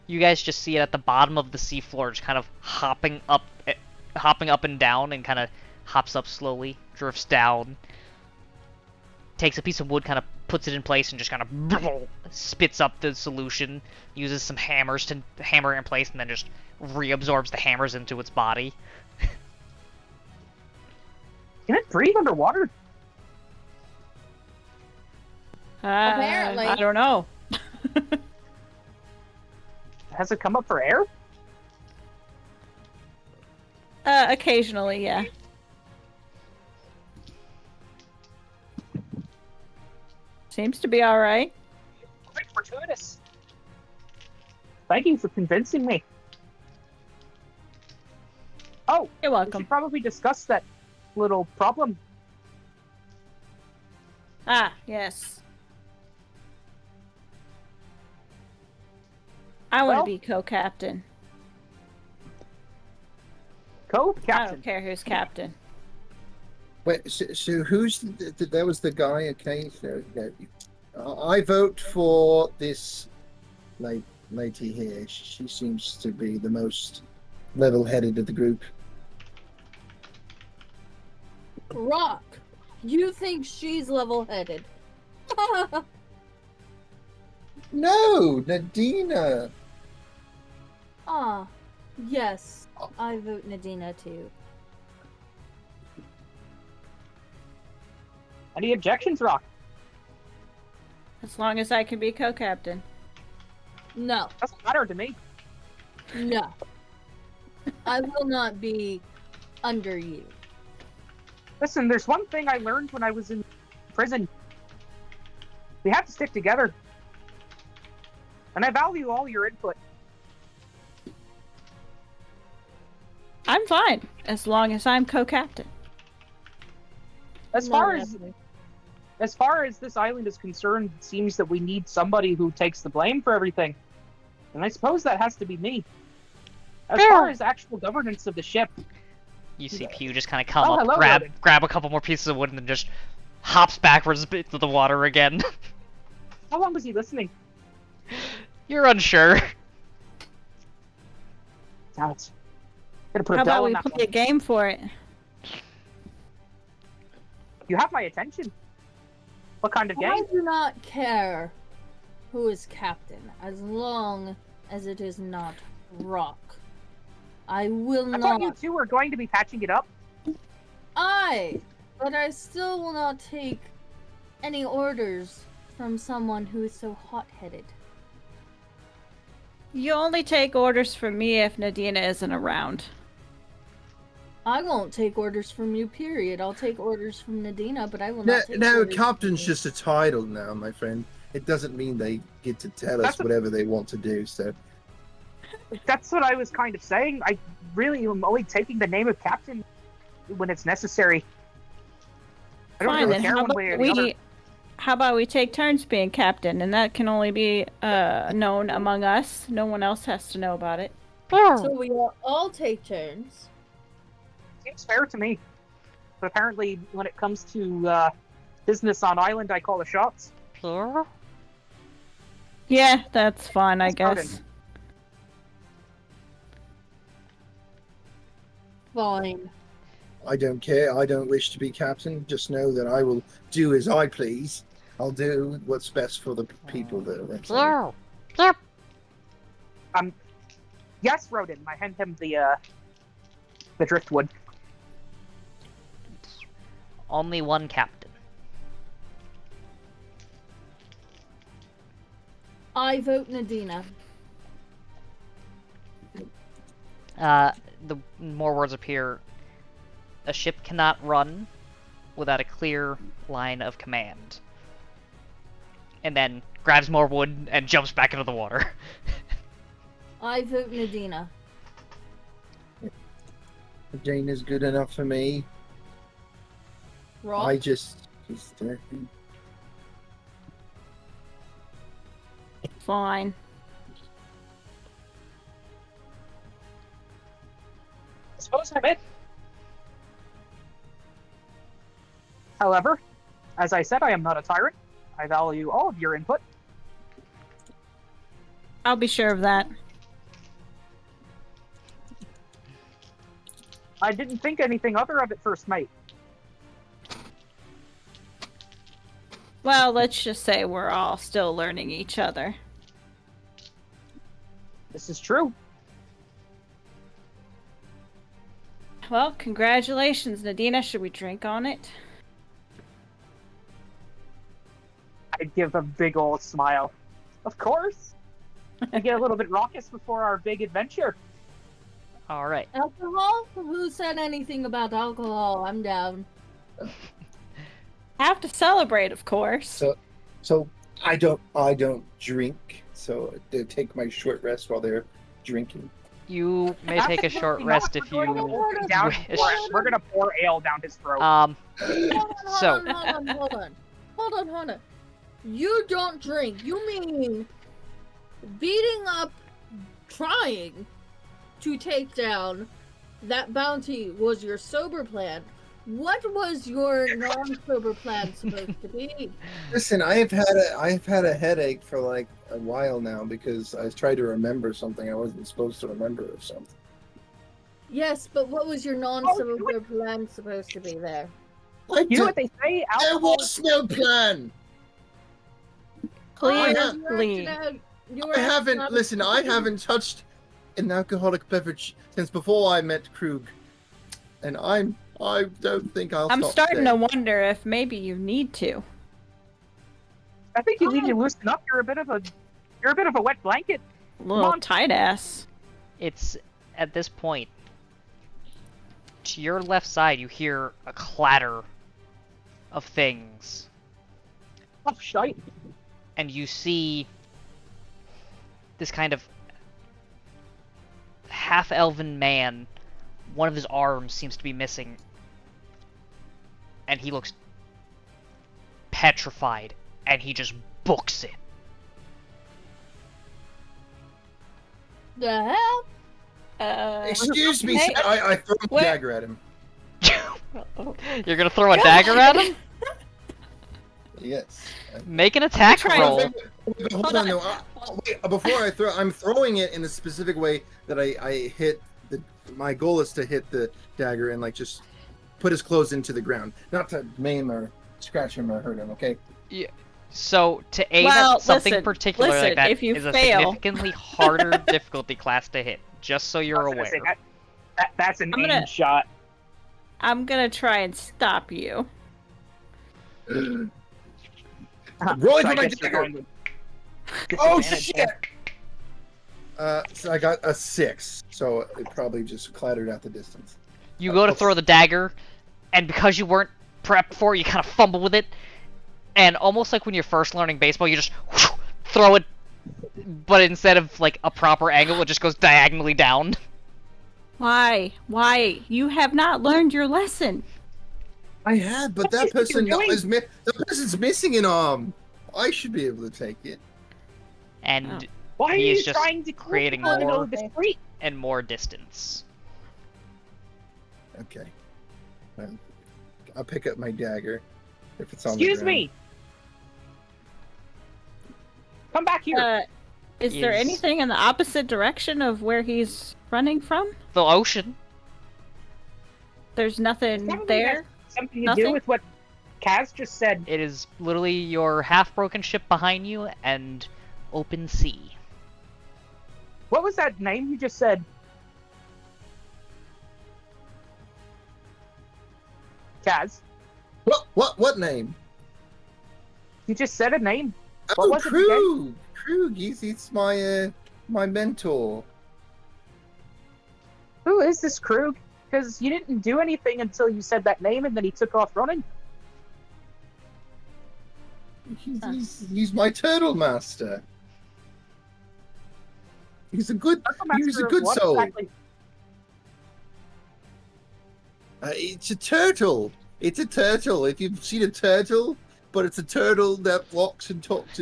You guys just see it at the bottom of the seafloor, just kind of hopping up and down, and kind of hops up slowly, drifts down, takes a piece of wood, kind of puts it in place, and just kind of spits up the solution, uses some hammers to hammer it in place, and then just reabsorbs the hammers into its body. Can it breathe underwater? Apparently. I don't know. Has it come up for air? Occasionally, yeah. Seems to be alright. Quite fortuitous. Thank you for convincing me. Oh, You're we welcome. should probably discuss that little problem. Ah, yes. I want Well- to be co-captain. I Co-captain. don't care who's captain. Wait, so who's that was the guy? Okay, so I vote for this lady here. She seems to be the most level-headed of the group. Rock, you think she's level-headed? No, Nadina. Ah, yes. I vote Nadina too. Any objections, Rock? As long as I can be co-captain. No, Doesn't matter to me. no. I will not be under you. Listen, there's one thing I learned when I was in prison. We have to stick together. And I value all your input. I'm fine, as long as I'm co-captain. As No, far as definitely. as far as this island is concerned, it seems that we need somebody who takes the blame for everything. And I suppose that has to be me. As far as actual governance of the ship... You see Pew just kind of come Oh, up, hello, grab a couple more pieces of wood, and then just hops backwards into the water again. How long was he listening? You're unsure. Damn it. Gonna put How a bell about on we that play one. a game for it? You have my attention. What kind of I game? do not care who is captain, as long as it is not Rock. I will I thought you not. two were going to be patching it up. But I still will not take any orders from someone who is so hot-headed. You only take orders from me if Nadina isn't around. I won't take orders from you, period. I'll take orders from Nadina, but I will not take No, orders captain's from you. just a title now, my friend. It doesn't mean they get to tell us whatever they want to do, so... That's what I was kind of saying. I really am only taking the name of captain when it's necessary. I don't Fine, really then care one way or the other. how about we take turns being captain, and that can only be known among us. No one else has to know about it. So we will all take turns. Seems fair to me. But apparently, when it comes to business on island, I call the shots. Yeah, that's fine, I That's guess. Fine. I don't care. I don't wish to be captain. Just know that I will do as I please. I'll do what's best for the people that are there. Yes, Rodin. I hand him the driftwood. Only one captain. I vote Nadina. The more words appear. A ship cannot run without a clear line of command. And then grabs more wood and jumps back into the water. I vote Nadina. Jane is good enough for me. Rock? I just Fine. I suppose I'm it. However, as I said, I am not a tyrant. I value all of your input. I'll be sure of that. I didn't think anything other of it, first mate. Well, let's just say we're all still learning each other. This is true. Well, congratulations, Nadina. Should we drink on it? I give a big old smile. Of course. We get a little bit raucous before our big adventure. Alright. Alcohol? Who said anything about alcohol? I'm down. Have to celebrate, of course. so I don't drink. So they take my short rest while they're drinking. You may take a short Absolutely rest not. if We're you going to pour it down- wish. We're gonna pour ale down his throat. So, Hold on. You don't drink. You mean beating up, trying to take down that bounty was your sober plan. What was your non-sober plan supposed to be? Listen, I've had a headache for like a while now because I tried to remember something I wasn't supposed to remember or something. Yes, but what was your non-sober plan supposed to be there? You know what they say? There Alcohol was no plan. Clearly. I haven't touched an alcoholic beverage since before I met Krug, and I don't think I'll. I'm stop starting today. to wonder if maybe you need to. I think you need to loosen up. You're a bit of a wet blanket. Little on. tight ass. it's at this point. To your left side, you hear a clatter of things. Oh, shite. And you see this kind of half-elven man. One of his arms seems to be missing. And he looks petrified, and he just books it. The hell? Excuse me, sir. I throw a dagger at him. You're gonna throw a dagger at him? Yes. Make an attack roll. Hold on, no. Wait, before I throw, I'm throwing it in a specific way that I hit the. My goal is to hit the dagger and like just put his clothes into the ground, not to maim or scratch him or hurt him. Okay. Yeah. So to aim at something particular like that if you is a fail. significantly harder difficulty class to hit. Just so you're aware. That's an aim shot. I'm gonna try and stop you. Rolling So for I my guess you're dagger. going with Oh disadvantage shit! there. So I got a 6, so it probably just clattered out the distance. You go to throw the dagger, and because you weren't prepped for it, you kind of fumble with it, and almost like when you're first learning baseball, you just throw it, but instead of like a proper angle, it just goes diagonally down. Why? Why? You have not learned your lesson. I have, but that What person you're doing? the person's missing an arm. I should be able to take it. And Why are he you is just trying to creating climb more over the street? and more distance. Okay. I'll pick up my dagger if it's on the Excuse ground. me. Come back here. Is there Is- anything in the opposite direction of where he's running from? The ocean. There's nothing Something there. Something to nothing? do with what Kaz just said. It is literally your half-broken ship behind you and open sea. What was that name you just said? Kaz, What name? you just said a name. What Oh, was it again? Krug. He's my mentor. Who is this Krug? Because you didn't do anything until you said that name, and then he took off running. He's my turtle master. He's a good What soul. exactly? It's a turtle. It's a turtle. If you've seen a turtle, but it's a turtle that walks and talks.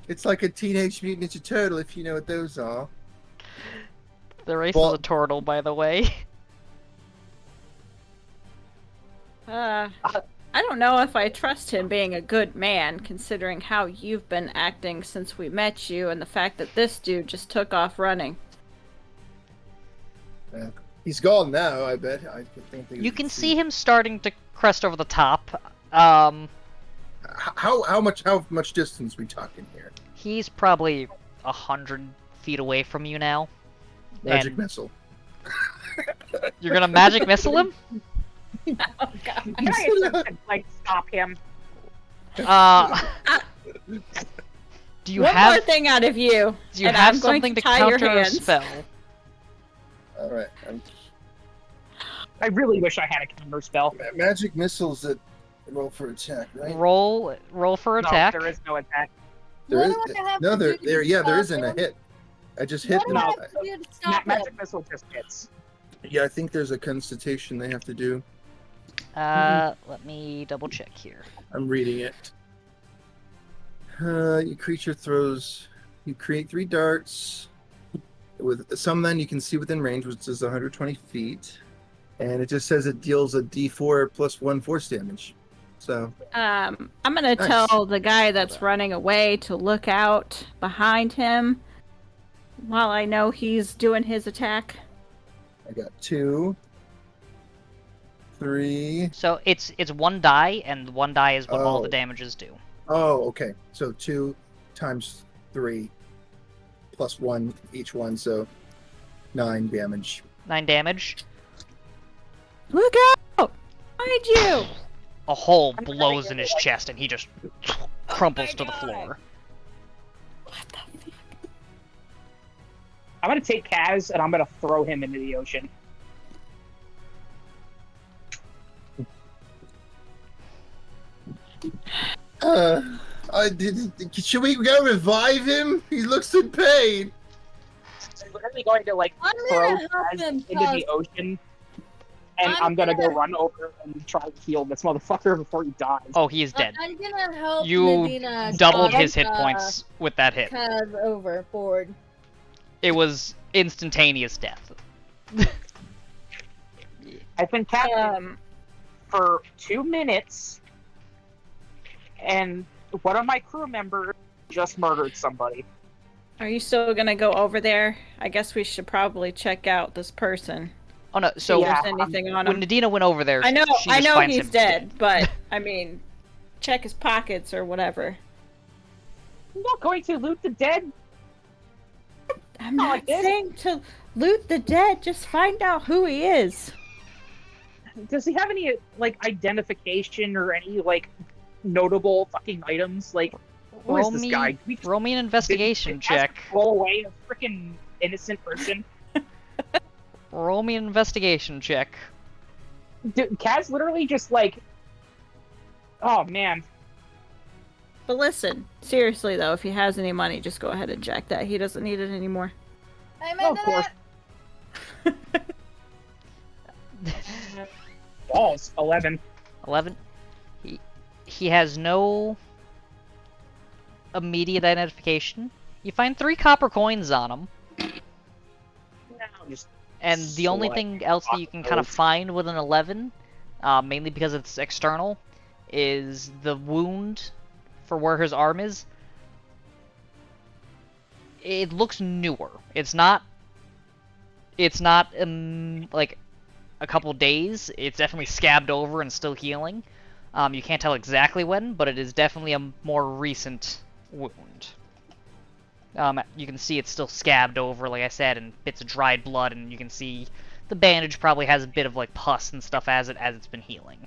It's like a Teenage Mutant Ninja Turtle, if you know what those are. The race Well- is a turtle, by the way. I don't know if I trust him being a good man, considering how you've been acting since we met you and the fact that this dude just took off running. He's gone now, I bet. I don't think You can see him starting to crest over the top. How much distance we talking here? He's probably 100 feet away from you now. Magic And missile. you're gonna magic missile him? Can I attempt to, like, stop him? Do you One have more thing out of you. do you and have I'm going something to tie your counter a hands. spell? All right. I really wish I had a counter spell. Magic missiles that roll for attack, right? Roll for attack. No, there is no attack. There What is. do I have No, to there. do There. to Yeah, there stop isn't a him? hit. I just hit What do them. I have to do to stop him? Magic missile just hits. Yeah, I think there's a constitution they have to do. Let me double check here. I'm reading it. Your creature throws. You create 3 darts. With some, then you can see within range, which is 120 feet, and it just says it deals a D4 plus 1 force damage. So I'm gonna Nice. tell the guy that's running away to look out behind him while I know he's doing his attack. I got 2, 3. So it's 1 die, and 1 die is what all the Oh. damages do. Oh, okay. So 2 times 3 plus 1 each one, so 9 damage. 9 damage. Look out! Behind you! A hole blows in his chest, and he just crumples to the floor. I'm gonna take Kaz and I'm gonna throw him into the ocean. I did. Should we go revive him? He looks in pain. I'm literally going to like I'm throw gonna help Kaz him, into the ocean and I'm gonna go run over and try to heal this motherfucker before he dies. Oh, he is dead. I'm gonna help You Nadina doubled dodge, his hit points with that hit. Kaz overboard. It was instantaneous death. I've been captain for 2 minutes, and one of my crew members just murdered somebody. Are you still gonna go over there? I guess we should probably check out this person. Oh no, so See if there's anything on him. when Nadina went over there, I know she just finds he's him dead, but I mean, check his pockets or whatever. I'm not going to loot the dead. I'm Not not like this. saying to loot the dead, just find out who he is. Does he have any, like, identification or any, like, notable fucking items? Like, who is this guy? Roll me an investigation check. Roll away a freaking innocent person. Roll me an investigation check. Dude, Kaz literally just, like... Oh, man. But listen, seriously though, if he has any money, just go ahead and jack that. He doesn't need it anymore. I'm Oh, of course. Balls. 11. 11. He has no immediate identification. You find 3 copper coins on him. No, just... And the only thing else that you can kind of find with an 11, mainly because it's external, is the wound for where his arm is. It looks newer. It's not like a couple days. It's definitely scabbed over and still healing. You can't tell exactly when, but it is definitely a more recent wound. You can see it's still scabbed over, like I said, and bits of dried blood, and you can see the bandage probably has a bit of like pus and stuff as it's been healing.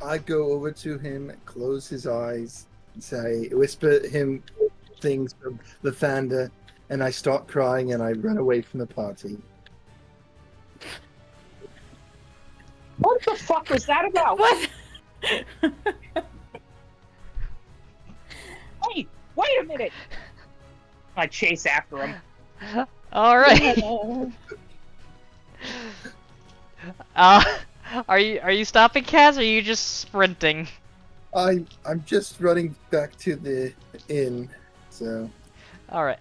I go over to him, close his eyes, say, whisper him things from Lathander, and I start crying and I run away from the party. What the fuck was that about? What? Hey, wait a minute! I chase after him. Alright. Are you stopping, Kaz, or are you just sprinting? I'm just running back to the inn, so... Alright.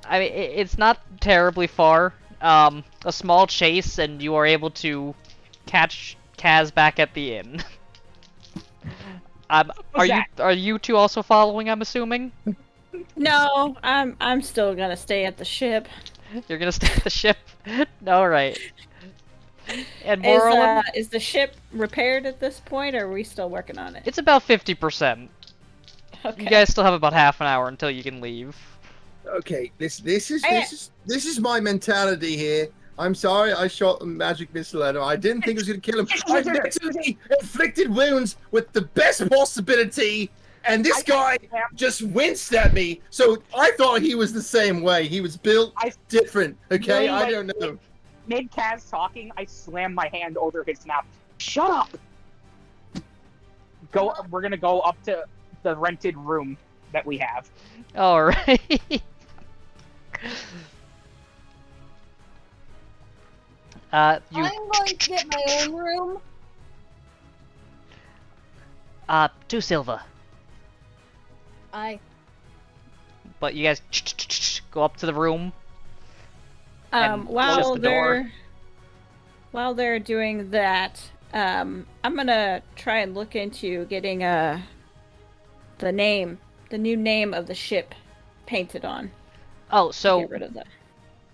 I mean, it's not terribly far. A small chase, and you are able to catch Kaz back at the inn. Are you two also following, I'm assuming? No, I'm still gonna stay at the ship. You're gonna stay at the ship? Alright. And more is the ship repaired at this point, or are we still working on it? It's about 50%. Okay. You guys still have about half an hour until you can leave. Okay, this is my mentality here. I'm sorry I shot a magic missile at him. I didn't think it was going to kill him. I literally inflicted wounds with the best possibility, and this guy just winced at me. So I thought he was the same way. He was built different, okay? Really, I don't know. Mid Kaz talking, I slammed my hand over his mouth. Shut up! We're gonna go up to the rented room that we have. Alright. I'm going to get my own room. 2 silver. Aye. But you guys go up to the room. While they're doing that, I'm gonna try and look into getting the new name of the ship painted on. Oh, so Get rid of that.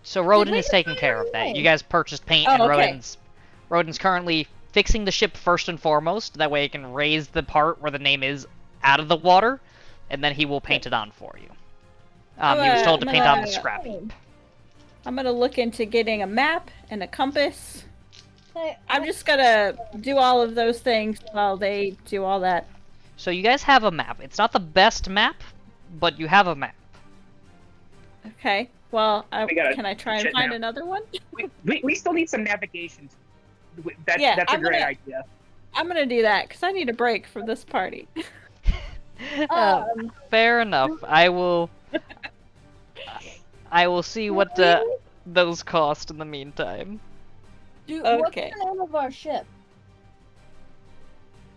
So Rodin is taking care of that. You guys purchased paint, and okay. Rodin's currently fixing the ship first and foremost. That way he can raise the part where the name is out of the water, and then he will paint it on for you. He was told to paint on the Scrape-Heap. I'm gonna look into getting a map and a compass. I'm just gonna do all of those things while they do all that. So you guys have a map. It's not the best map, but you have a map. Okay. Well, can I try and shit find now. another one? We still need some navigation. That's a great idea. I'm gonna do that because I need a break from this party. Fair enough. I will see what those cost in the meantime. Dude, Okay. what's the name of our ship?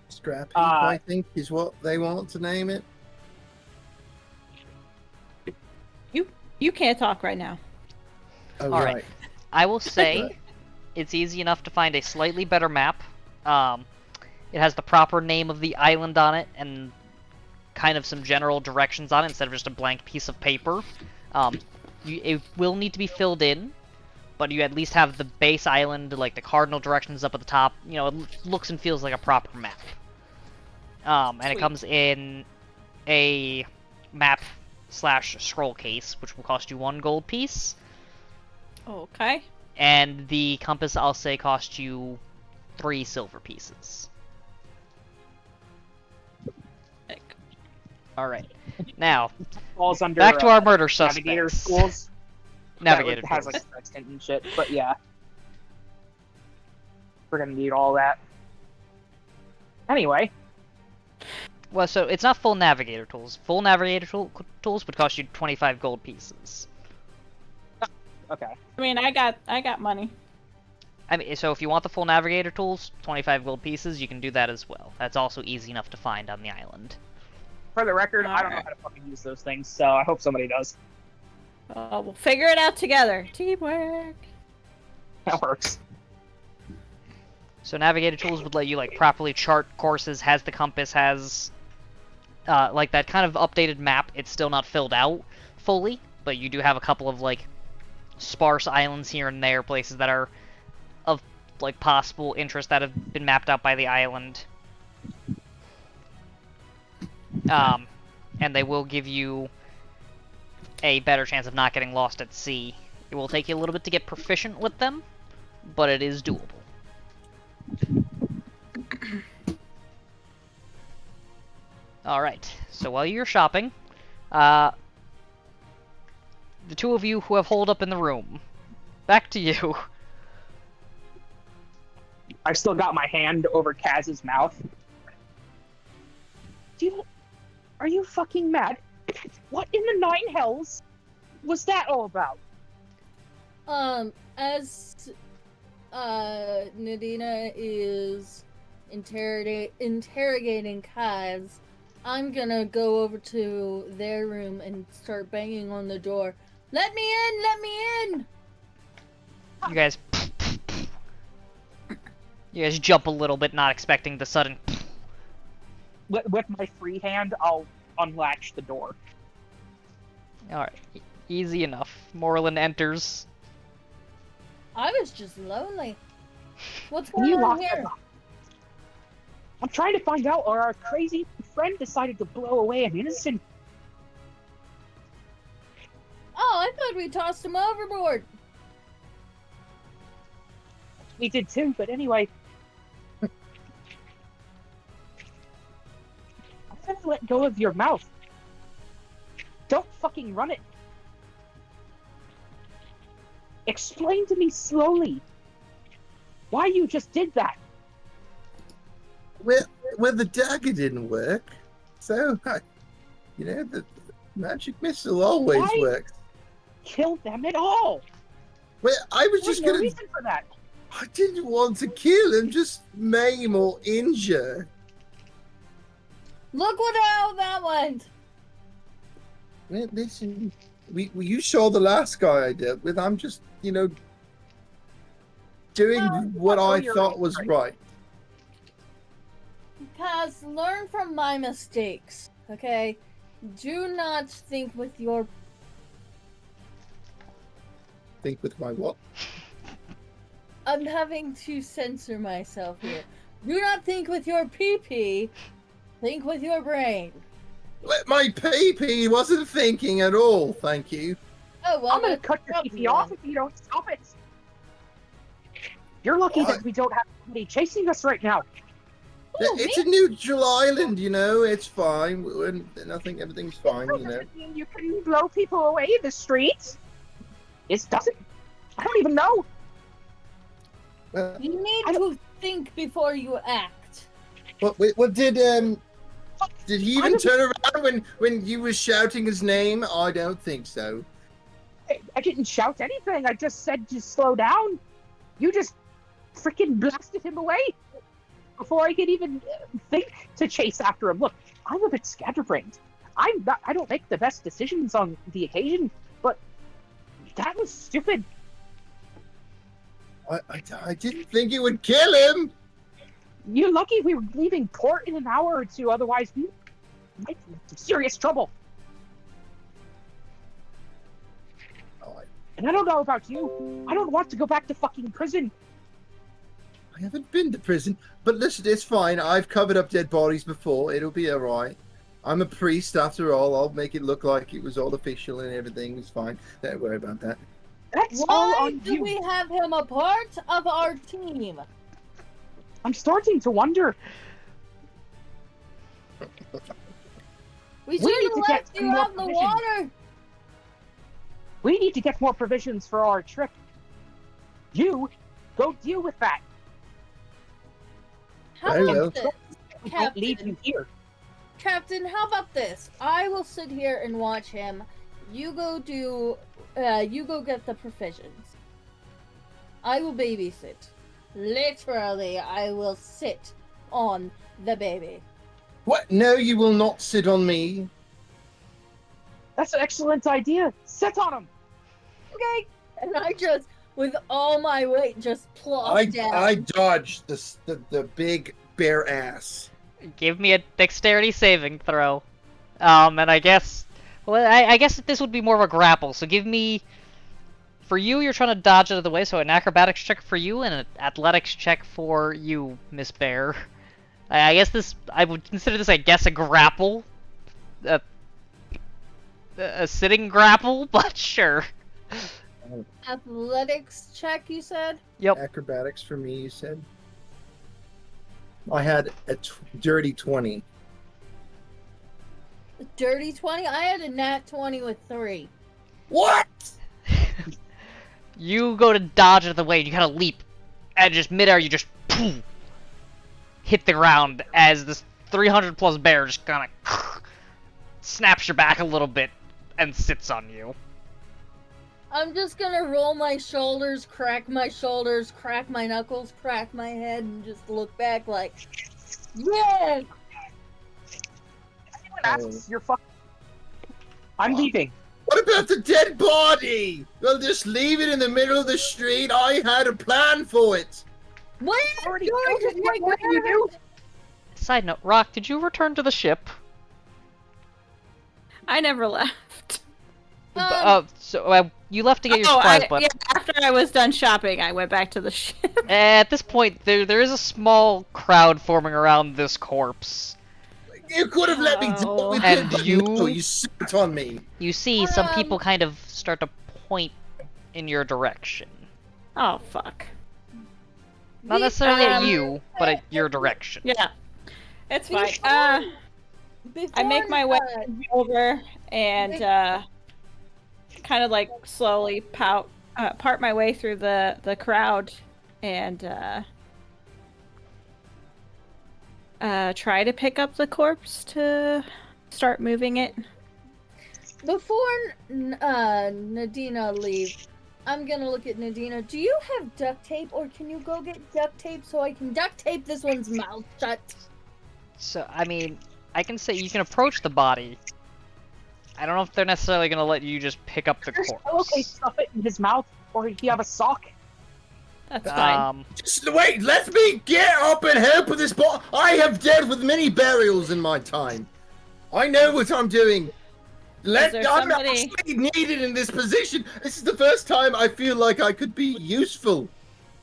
Scrappy, Uh, I think, is what they want to name it. You can't talk right now. Oh, All right. right. I will say it's easy enough to find a slightly better map. It has the proper name of the island on it and kind of some general directions on it instead of just a blank piece of paper. It will need to be filled in, but you at least have the base island, like the cardinal directions up at the top. You know, it looks and feels like a proper map. And it Sweet. comes in a map/scroll case, which will cost you 1 gold piece. Okay. And the compass, I'll say, cost you 3 silver pieces. Alright. Now, falls under back to our murder navigator suspects. schools. Navigator that has tools. like sextant and shit. But yeah, we're gonna need all that. Anyway, Well, so it's not full navigator tools. Full navigator tools would cost you 25 gold pieces. okay. I mean, I got money. I mean, so if you want the full navigator tools, 25 gold pieces, you can do that as well. That's also easy enough to find on the island. For the record, I don't know Alright. how to fucking use those things, so I hope somebody does. We'll figure it out together. Teamwork. That works. So navigator tools would let you like properly chart courses, has the compass, has like that kind of updated map. It's still not filled out fully, but you do have a couple of like sparse islands here and there, places that are of like possible interest that have been mapped out by the island. And they will give you a better chance of not getting lost at sea. It will take you a little bit to get proficient with them, but it is doable. Alright, so while you're shopping, the two of you who have holed up in the room, back to you. I've still got my hand over Kaz's mouth. Are you fucking mad? What in the 9 hells was that all about? As Nadina is interrogating Kaz, I'm gonna go over to their room and start banging on the door. Let me in! Let me in! You guys jump a little bit, not expecting the sudden. With my free hand, I'll unlatch the door. Alright, easy enough. Moreland enters. I was just lonely. What's Can going you on lock here? that door? I'm trying to find out, or our crazy friend decided to blow away an innocent. Oh, I thought we tossed him overboard. We did too, but anyway. I'm gonna let go of your mouth. Don't fucking run it. Explain to me slowly why you just did that. Well, the dagger didn't work, so the magic missile always Why? works. Kill them at all. Well, I was There's just no gonna. reason for that. I didn't want to kill him, just maim or injure. Look how that went. Well, listen, you saw the last guy I dealt with. I'm just, doing what I thought was right. Kaz, learn from my mistakes, okay? Do not think with your... Think with my what? I'm having to censor myself here. Do not think with your pee-pee. Think with your brain. My pee wasn't thinking at all, thank you. Oh, well, I'm gonna that's cut your probably pee off wrong. if you don't stop it. You're lucky What? that we don't have somebody chasing us right now. Oh, It's a neutral island, it's fine. Everything's fine, Does it mean you can blow people away in the streets? It doesn't. I don't even know. Well, You need to think before you act. what did he even turn around when you were shouting his name? I don't think so. I didn't shout anything. I just said to slow down. You just freaking blasted him away before I could even think to chase after him. Look, I'm a bit scatterbrained. I don't make the best decisions on the occasion, but that was stupid. I didn't think it would kill him. You're lucky we were leaving port in an hour or two. Otherwise, we might be in serious trouble. And I don't know about you. I don't want to go back to fucking prison. I haven't been to prison, but listen, it's fine. I've covered up dead bodies before. It'll be alright. I'm a priest after all. I'll make it look like it was all official and everything. It's fine. Don't worry about that. That's all Why on do you. we have him a part of our team? I'm starting to wonder. We We need should to have get left you more out in the provisions. water. We need to get more provisions for our trip. You go deal with that. How Very well. about this, We can't leave Captain? you here. Captain, how about this? I will sit here and watch him. You go get the provisions. I will babysit. Literally, I will sit on the baby. What? No, you will not sit on me. That's an excellent idea. Sit on him. Okay. And I just, with all my weight, just plop down. I dodged the big bare ass. Give me a dexterity saving throw. And I guess... Well, I guess this would be more of a grapple, so give me... For you, you're trying to dodge out of the way, so an acrobatics check for you and an athletics check for you, Miss Bear. I guess this... I would consider this, I guess, a grapple. A sitting grapple, but sure. Athletics check, you said? Yep. Acrobatics for me, you said? I had a dirty 20. Dirty 20? I had a nat 20 with 3. What? You go to dodge out of the way, and you kind of leap, and just midair, you just poof, hit the ground as this 300-plus bear just kind of snaps your back a little bit and sits on you. I'm just gonna roll my shoulders, crack my knuckles, crack my head, and just look back like, yeah! Anyone asks, you're fucking... I'm leaving. What about the dead body? Well, just leave it in the middle of the street. I had a plan for it. What are you Already doing? told us what you do. Side note, Rock, did you return to the ship? I never left. You left to get your supplies, but yeah, after I was done shopping, I went back to the ship. at this point, there is a small crowd forming around this corpse. You could have let me deal with And it, but you- no, you sat on me. You see some people kind of start to point in your direction. Oh, fuck. Not necessarily at you, but at your direction. Yeah. It's fine. Before, I make my way over and kind of like slowly part my way through the crowd and try to pick up the corpse to start moving it. Before Nadina leaves, I'm gonna look at Nadina. Do you have duct tape, or can you go get duct tape so I can duct tape this one's mouth shut? So, I mean, I can say you can approach the body. I don't know if they're necessarily going to let you just pick up the corpse. Okay, stuff it in his mouth, or if you have a sock. That's fine. Just wait, let me get up and help with this body. I have dealt with many burials in my time. I know what I'm doing. I'm somebody- actually needed in this position. This is the first time I feel like I could be useful.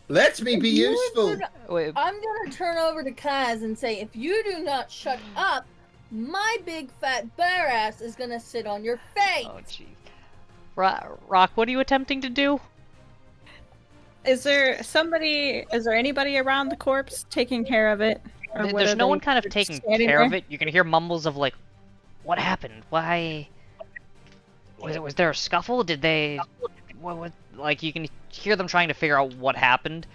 Let me be useful. Wait, I'm gonna turn over to Kaz and say, if you do not shut up, my big fat bear ass is gonna sit on your face. oh, jeez. Rock, what are you attempting to do? Is there anybody around the corpse taking care of it? Or There's no one kind of taking standing care of there? it. You can hear mumbles of like, what happened? Why? Was there a scuffle? Did they? What? Like you can hear them trying to figure out what happened.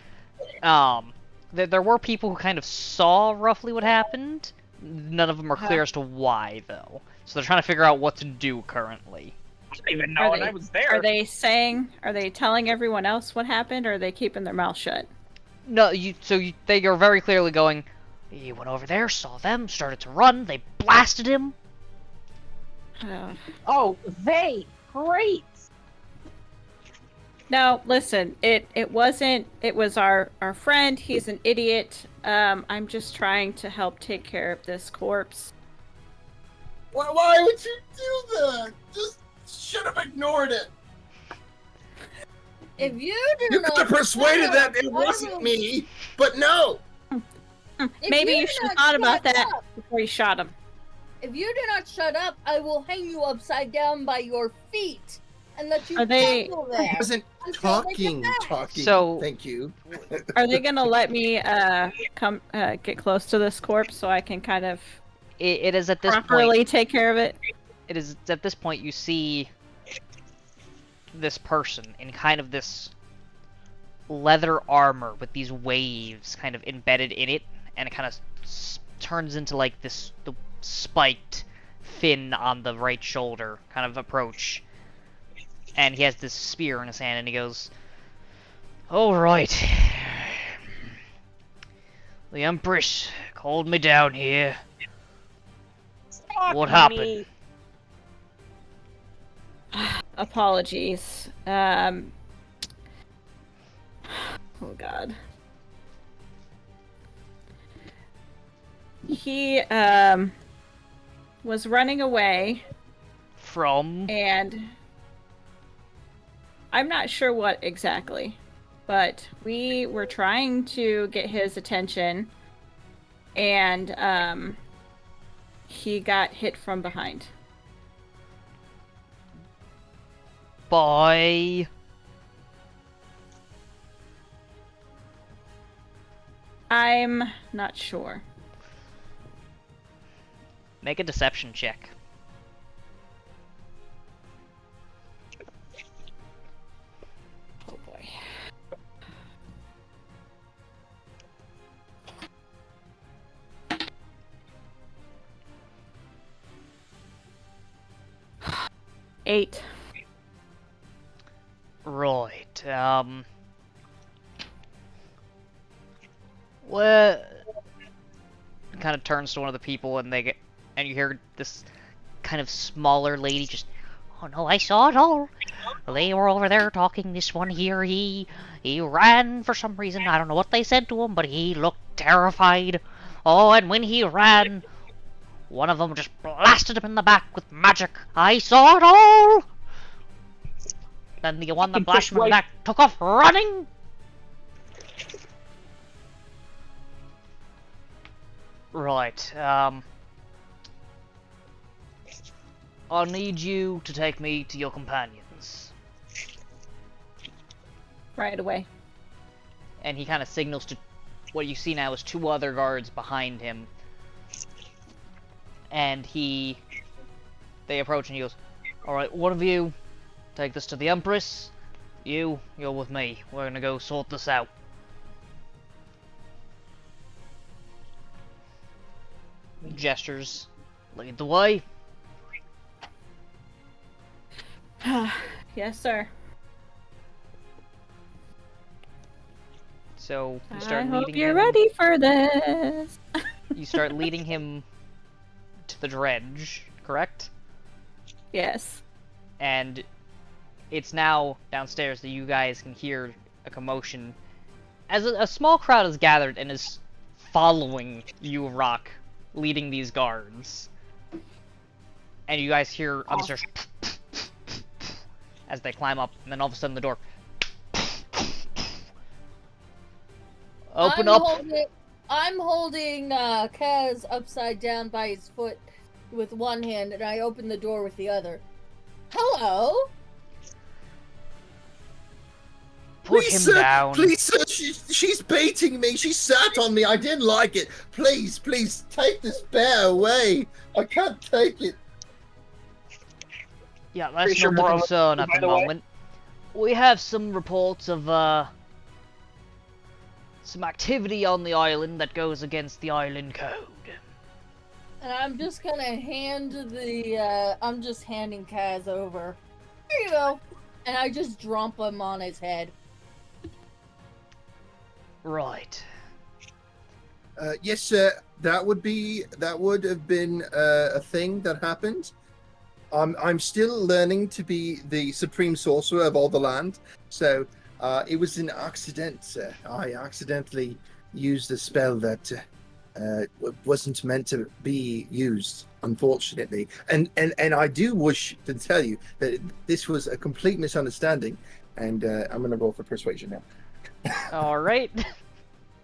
There were people who kind of saw roughly what happened. None of them are clear as to why, though. So they're trying to figure out what to do currently. don't even know, and I was there. Are they telling everyone else what happened, or are they keeping their mouth shut? No, they are very clearly going, he went over there, saw them, started to run, they blasted him. Oh, they! Great! No, listen, it wasn't, it was our friend, he's an idiot. I'm just trying to help take care of this corpse. Why would you do that? Just should have ignored it. If you do You not could have persuaded shut that up, it I wasn't will- me, but no. If Maybe you do should have not thought about shut that up- before you shot him. If you do not shut up, I will hang you upside down by your feet and let you Are they- dangle I there. wasn't until they get talking. back. So- Thank you. Are they gonna let me come get close to this corpse so I can kind of It is at this properly point. take care of it? It is at this point you see this person in kind of this leather armor with these waves kind of embedded in it, and it kind of turns into like the spiked fin on the right shoulder kind of approach. And he has this spear in his hand, and he goes, "All right. The Empress called me down here. Talk What to happened?" me. Apologies. Oh god. He was running away, From? and I'm not sure what exactly, but we were trying to get his attention, and he got hit from behind. By? I'm not sure. Make a deception check. Oh boy. Eight. Right, well, kind of turns to one of the people, and and you hear this kind of smaller lady just, "Oh no, I saw it all. They were over there talking. This one here, he ran for some reason. I don't know what they said to him, but he looked terrified. Oh, and when he ran, one of them just blasted him in the back with magic. I saw it all. Then the one that blasted him in the back took off running." Right, I'll need you to take me to your companions. Right away. And he kind of signals to what you see now is two other guards behind him. And they approach and he goes, "Alright, one of you, take this to the Empress. You're with me. We're gonna go sort this out." Gestures, lead the way. Yes, sir. So you I start hope leading you're him. ready for this. You start leading him to the dredge, correct? Yes. And it's now downstairs that you guys can hear a commotion as a small crowd is gathered and is following you, Rock, leading these guards. And you guys hear on the stairs as they climb up, and then all of a sudden the door. Open up. I'm holding Kaz upside down by his foot with one hand, and I open the door with the other. Hello? Put him down. Please, sir, she's baiting me. She sat on me. I didn't like it. Please, take this bear away. I can't take it. Yeah, that's Pretty sure not the more of concern it, at by the the way. moment. We have some reports of some activity on the island that goes against the island code. And I'm just gonna hand I'm just handing Kaz over There you go. And I just drop him on his head. Right. Yes, sir. That would have been a thing that happened. I'm still learning to be the supreme sorcerer of all the land, so it was an accident, sir. I accidentally used a spell that wasn't meant to be used, unfortunately. And I do wish to tell you that this was a complete misunderstanding, and I'm going to roll for persuasion now. All right.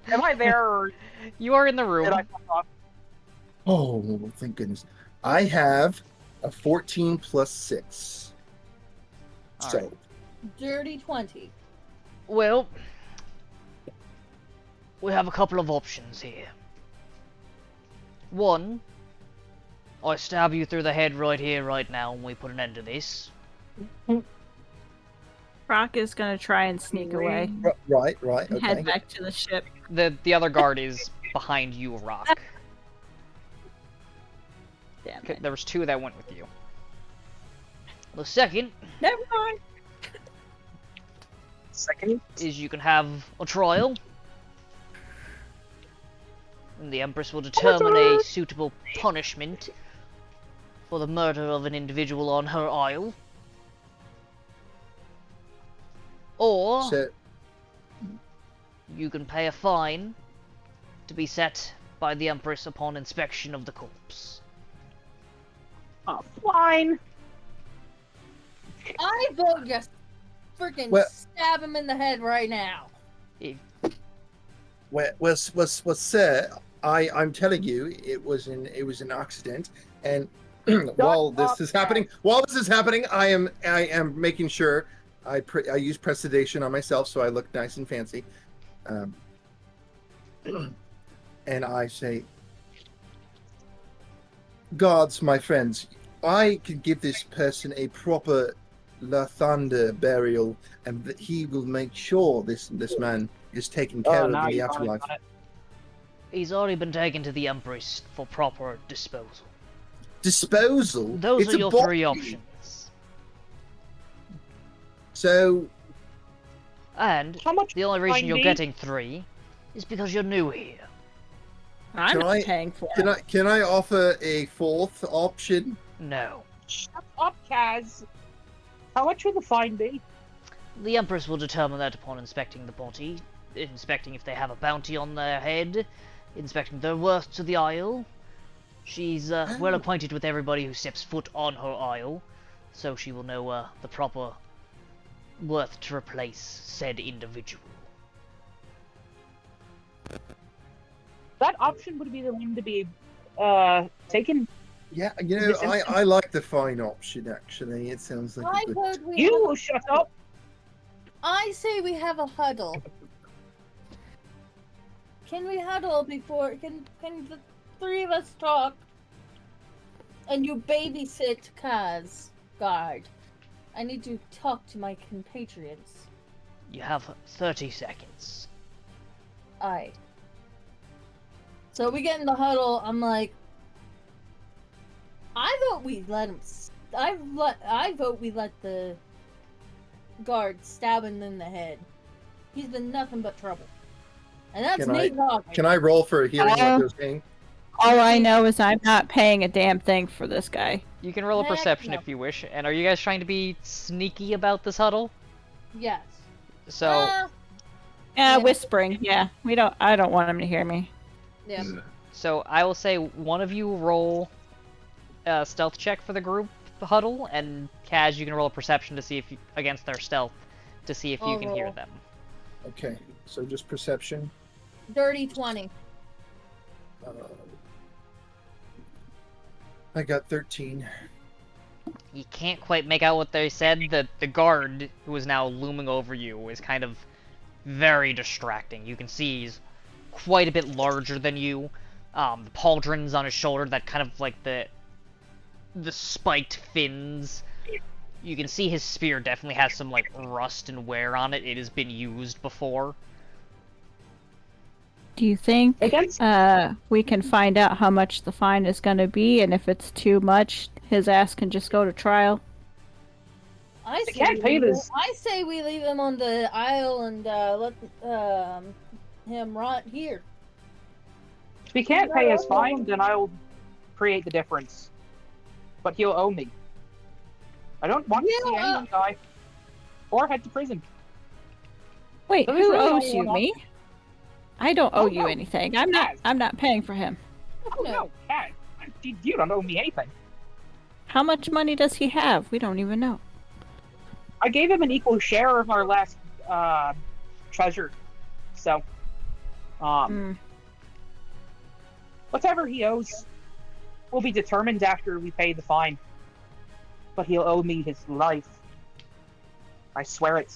Am I there, or You are in the room. did I fuck off? Oh, thank goodness. I have a 14 plus 6. All So, right. Dirty 20. Well, we have a couple of options here. One, I stab you through the head right here, right now, and we put an end to this. Rock is gonna try and sneak away. right, And okay. head back to the ship. The other guard is behind you, Rock. Damn Okay, it. there was two that went with you. The second Never mind. Second? is you can have a trial. And the Empress will determine a suitable punishment for the murder of an individual on her isle. Or So, you can pay a fine to be set by the Empress upon inspection of the corpse. Oh, fine. I vote just freaking Well- stab him in the head right now. well, sir, I'm telling you, it was an accident, and while this is happening, I am making sure I use prestidigitation on myself so I look nice and fancy, and I say, "Gods, my friends, I can give this person a proper Lathander burial, and that he will make sure this man is taken care of in the afterlife." He's already been taken to the Empress for proper disposal. Disposal. Those It's are a your body. three options. So, And How much the only reason you're finding? getting 3 is because you're new here. I'm Can not I- paying for it. can I offer a fourth option? No. Shut up, Kaz. How much will the fine be? The Empress will determine that upon inspecting the body, inspecting if they have a bounty on their head, inspecting their worth to the isle. She's well acquainted with everybody who steps foot on her isle, so she will know the proper worth to replace said individual. That option would be the one to be taken. Yeah, you know, This I like the fine option. Actually, it sounds like I a good. vote we You shut up. I say we have a huddle. Can we huddle before? Can the three of us talk? And you babysit Kaz, guard. I need to talk to my compatriots. You have 30 seconds. Aye. So we get in the huddle. I'm like, I vote we let him. I vote we let the guard stab him in the head. He's been nothing but trouble. And that's Can me talking. Can I roll for hearing what they're saying? All I know is I'm not paying a damn thing for this guy. You can roll a Heck perception no. if you wish. And are you guys trying to be sneaky about this huddle? Yes. So, Yeah. Yeah, whispering. Yeah, I don't want him to hear me. Yeah. so I will say one of you roll a stealth check for the group huddle, and Kaz, you can roll a perception to see if you, against their stealth, to see if you I'll can hear roll. them. Okay, so just perception. Dirty 20. I got 13. You can't quite make out what they said. The guard, who is now looming over you, is kind of very distracting. You can see he's quite a bit larger than you. The pauldrons on his shoulder, that kind of like the spiked fins. You can see his spear definitely has some like rust and wear on it. It has been used before. Do you think Against we can find out how much the fine is going to be, and if it's too much, his ass can just go to trial? I They say can't pay this. I say we leave him on the isle and let him rot here. If he can't pay his fine, then I'll create the difference. But he'll owe me. I don't want to see anyone die or head to prison. Wait, There's who really owes only you? one Me? I don't Oh, owe you no. anything. I'm not paying for him. Oh no, Cat. You don't owe me anything. How much money does he have? We don't even know. I gave him an equal share of our last treasure. So, whatever he owes will be determined after we pay the fine. But he'll owe me his life. I swear it.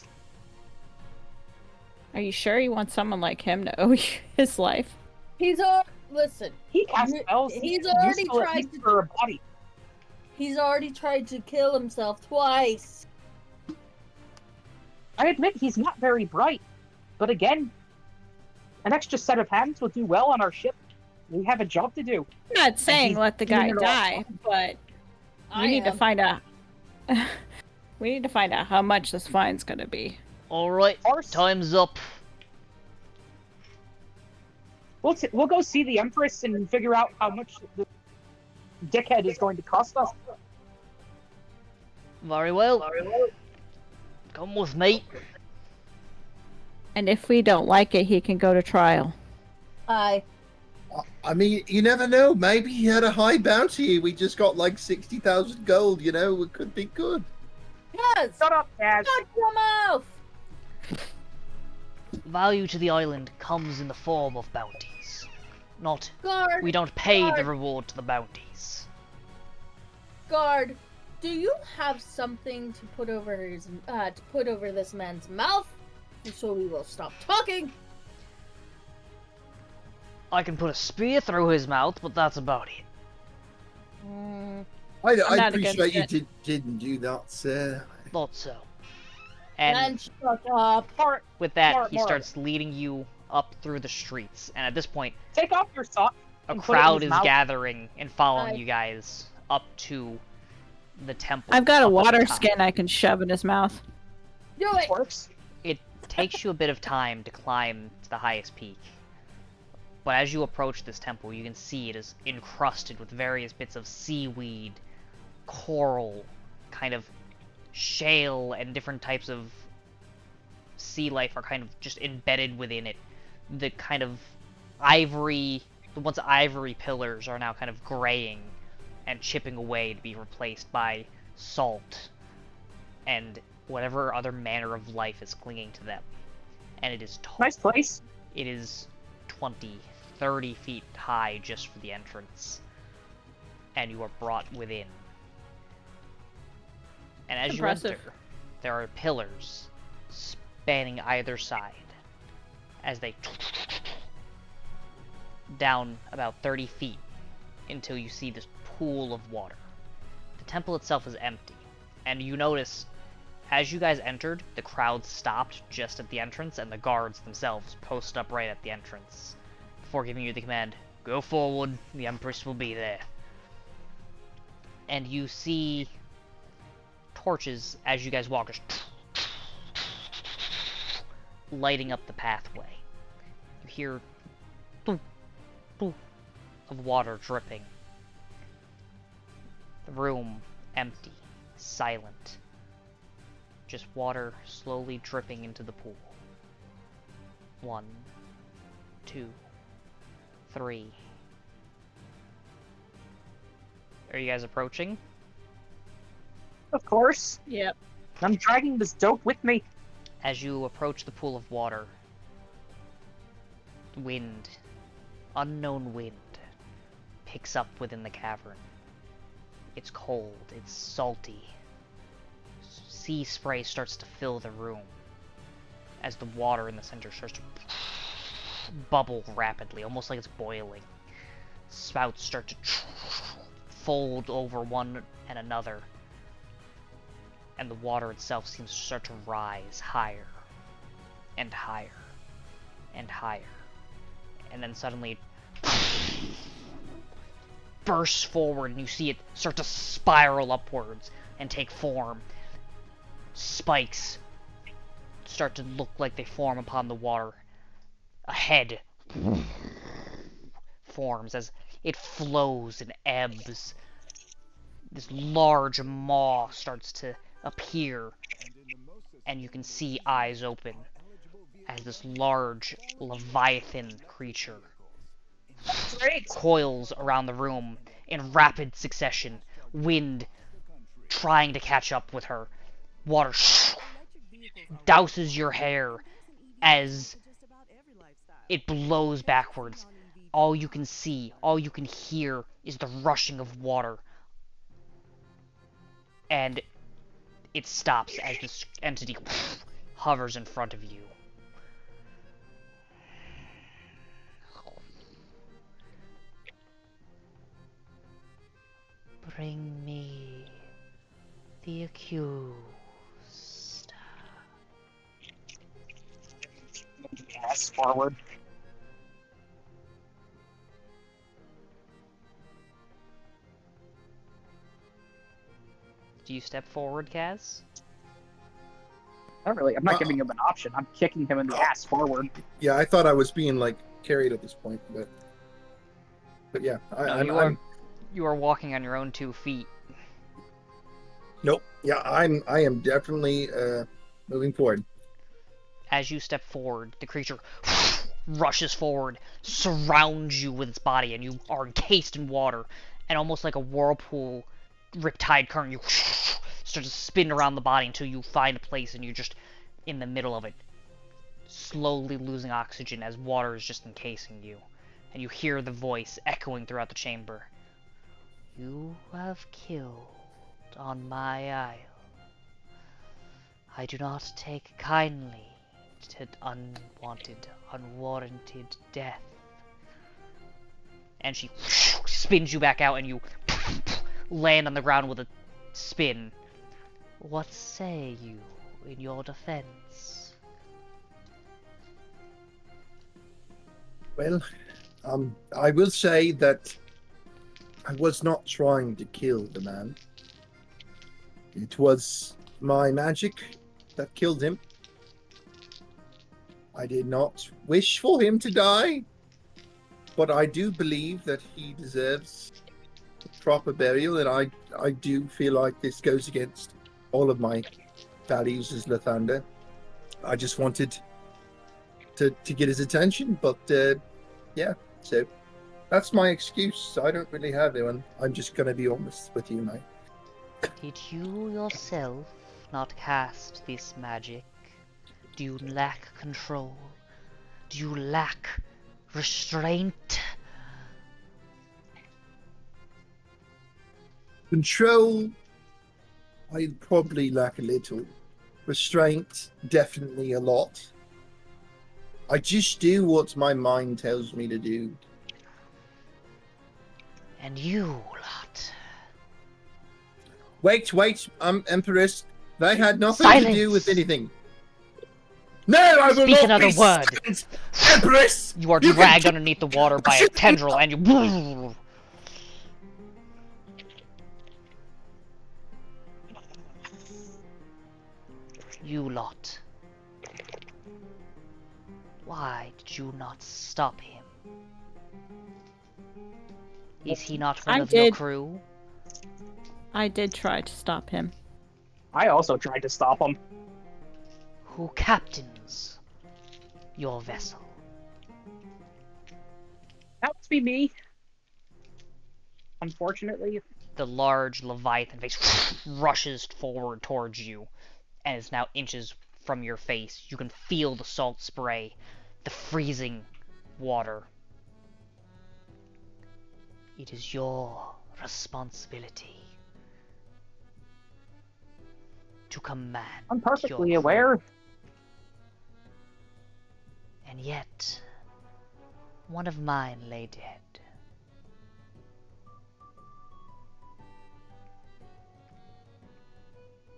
Are you sure you want someone like him to owe you his life? Listen. He casts spells. He's already useful at tried least to. for a body. He's already tried to kill himself twice. I admit he's not very bright, but again, an extra set of hands will do well on our ship. We have a job to do. I'm not saying let the guy doing it all. die, but we need to find out. We need to find out how much this fine's gonna be. Alright, time's up. We'll go see the Empress and figure out how much the dickhead is going to cost us. Very well. Come with me. And if we don't like it, he can go to trial. I mean, you never know. Maybe he had a high bounty. We just got like 60,000 gold. You know, it could be good. Yes. Shut up, Kaz. Shut your mouth. Value to the island comes in the form of bounties. Not, Guard. we don't pay the guard. reward to the bounties. Guard, do you have something to put over this man's mouth, so we will stop talking? I can put a spear through his mouth, but that's about it. I not appreciate you against didn't do that, sir. Thought so. And And shut up. with that, Mark, he Mark. starts leading you up through the streets. And at this point, Take off your sock. a and put it in crowd his is mouth. gathering and following Hi. you guys up to the temple. I've got a up at the water top. skin I can shove in his mouth. Do it. Works. It takes you a bit of time to climb to the highest peak. But as you approach this temple, you can see it is encrusted with various bits of seaweed, coral, kind of shale, and different types of sea life are kind of just embedded within it. The kind of ivory, the once ivory pillars are now kind of graying and chipping away to be replaced by salt and whatever other manner of life is clinging to them. And it is tall. Nice place. It is 20, 30 feet high just for the entrance. And you are brought within. And as Impressive. you enter, there are pillars spanning either side as they down about 30 feet until you see this pool of water. The temple itself is empty, and you notice as you guys entered, the crowd stopped just at the entrance, and the guards themselves post up right at the entrance before giving you the command, go forward, the Empress will be there. And you see torches as you guys walk, just lighting up the pathway. You hear boop, boop of water dripping. The room empty, silent. Just water slowly dripping into the pool. 1, 2, 3. Are you guys approaching? Of course. Yep. I'm dragging this dope with me. As you approach the pool of water, wind, unknown wind, picks up within the cavern. It's cold, it's salty. Sea spray starts to fill the room as the water in the center starts to bubble rapidly, almost like it's boiling. Spouts start to fold over one and another, and the water itself seems to start to rise higher and higher and higher, and then suddenly bursts forward, and you see it start to spiral upwards and take form. spikes start to look like they form upon the water. A head forms as it flows and ebbs. This large maw starts to appear, and you can see eyes open as this large leviathan creature coils around the room in rapid succession, wind trying to catch up with her. Water douses your hair as it blows backwards. All you can see, all you can hear is the rushing of water. And it stops as this entity hovers in front of you. Bring me the accused. Yes, forward. Do you step forward, Kaz? Not really. I'm not giving him an option. I'm kicking him in the ass forward. Yeah, I thought I was being like carried at this point, but yeah, You are walking on your own 2 feet. Nope. Yeah, I am definitely moving forward. As you step forward, the creature rushes forward, surrounds you with its body, and you are encased in water. And almost like a whirlpool, riptide current, you start to spin around the body until you find a place and you're just in the middle of it, slowly losing oxygen as water is just encasing you. And you hear the voice echoing throughout the chamber. You have killed on my isle. I do not take kindly to unwanted, unwarranted death. And she spins you back out and you land on the ground with a spin. What say you in your defense? Well, I will say that I was not trying to kill the man. It was my magic that killed him. I did not wish for him to die, but I do believe that he deserves proper burial, and I do feel like this goes against all of my values as Lathander. I just wanted to get his attention, but yeah, so that's my excuse. I don't really have one. I'm just going to be honest with you, mate. Did you yourself not cast this magic? Do you lack control? Do you lack restraint? Control, I probably lack a little. Restraint, definitely a lot. I just do what my mind tells me to do. And you lot. Wait, Empress. They had nothing Silence. to do with anything. No, I will Speak not another be word. silent, Empress! You are dragged underneath the water by a tendril and you... You lot. Why did you not stop him? Is he not one I of your did. crew? I did try to stop him. I also tried to stop him. Who captains your vessel? That must be me. Unfortunately. The large leviathan face rushes forward towards you and is now inches from your face. You can feel the salt spray, the freezing water. It is your responsibility to command. I'm perfectly your crew. aware. And yet, one of mine lay dead.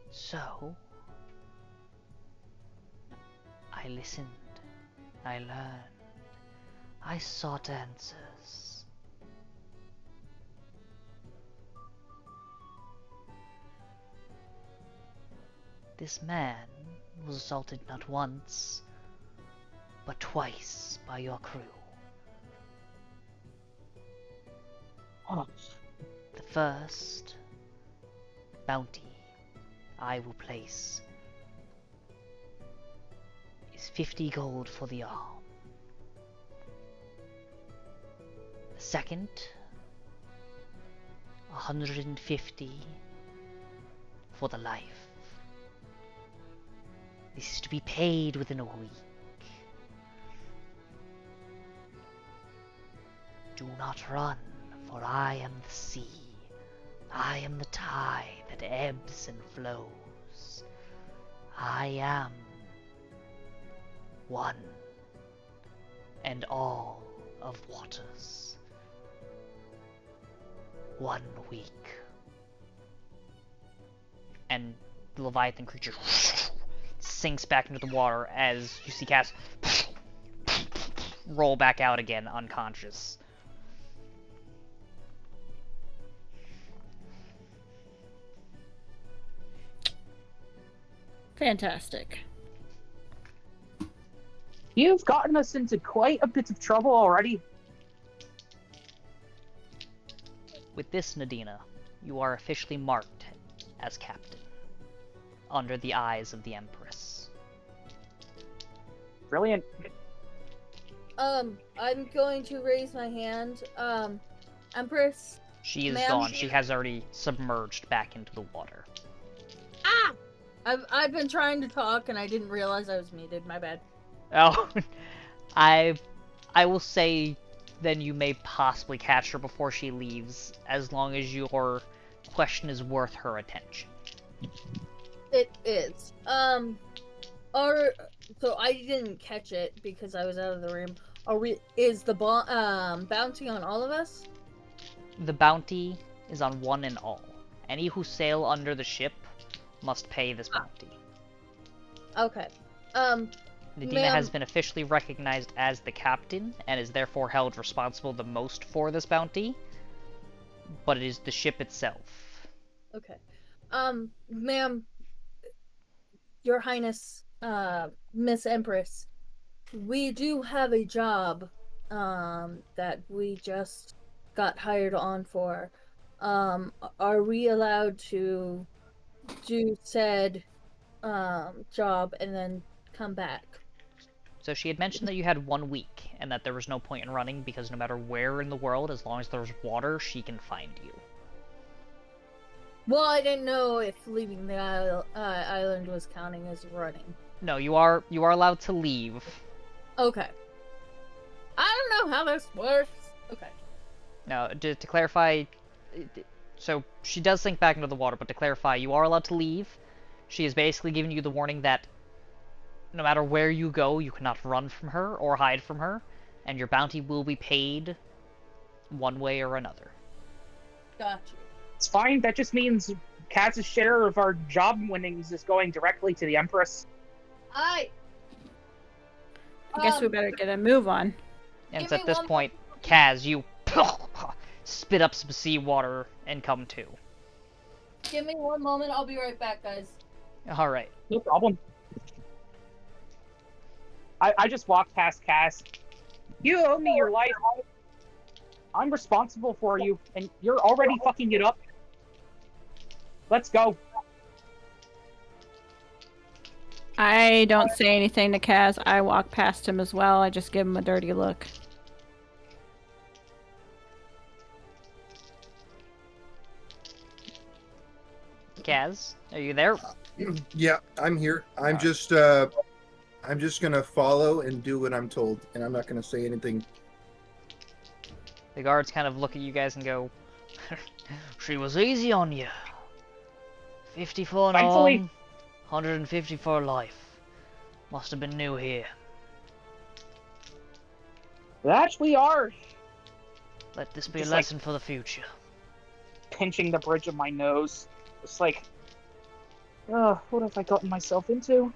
So, I listened, I learned, I sought answers. This man was assaulted not once, but twice by your crew. Oh, The first bounty I will place is 50 gold for the arm. The second, 150 for the life. This is to be paid within a week. Do not run, for I am the sea. I am the tide that ebbs and flows. I am one and all of waters. 1 week. And the Leviathan creature sinks back into the water as you see Cass roll back out again, unconscious. Fantastic. you've gotten us into quite a bit of trouble already. With this, Nadina, you are officially marked as captain, under the eyes of the Empress. Brilliant. I'm going to raise my hand. Empress. She is Ma'am? gone. She has already submerged back into the water. Ah! I've been trying to talk and I didn't realize I was muted. My bad. Oh, I will say then you may possibly catch her before she leaves, as long as your question is worth her attention. It is. So I didn't catch it because I was out of the room. Is the bounty on all of us? The bounty is on one and all. Any who sail under the ship must pay this bounty. Okay. Nadina Ma'am. has been officially recognized as the captain, and is therefore held responsible the most for this bounty, but it is the ship itself. Okay. Ma'am, Your Highness, Miss Empress, we do have a job, that we just got hired on for. Are we allowed to do said, job and then come back? So she had mentioned that you had 1 week, and that there was no point in running, because no matter where in the world, as long as there's water, she can find you. Well, I didn't know if leaving the island was counting as running. No, you are allowed to leave. Okay. I don't know how this works. Okay. Now, to clarify, so she does sink back into the water, but to clarify, you are allowed to leave. She is basically giving you the warning that no matter where you go, you cannot run from her or hide from her, and your bounty will be paid one way or another. Got you. It's fine. That just means Kaz's share of our job winnings is going directly to the Empress. I guess we better get a move on. And Give so me at this one point, Kaz, you spit up some seawater and come to. Give me one moment. I'll be right back, guys. Alright. No problem. I just walked past Kaz. You owe me your life. I'm responsible for you, and you're already fucking it up. Let's go. I don't say anything to Kaz. I walk past him as well. I just give him a dirty look. Kaz, are you there? Yeah, I'm here. I'm just gonna follow and do what I'm told, and I'm not gonna say anything. The guards kind of look at you guys and go, she was easy on you. 50 for an Thankfully- arm, 150 for life. Must have been new here. That we are. Let this be a Just like- lesson for the future. Pinching the bridge of my nose. It's like, what have I gotten myself into?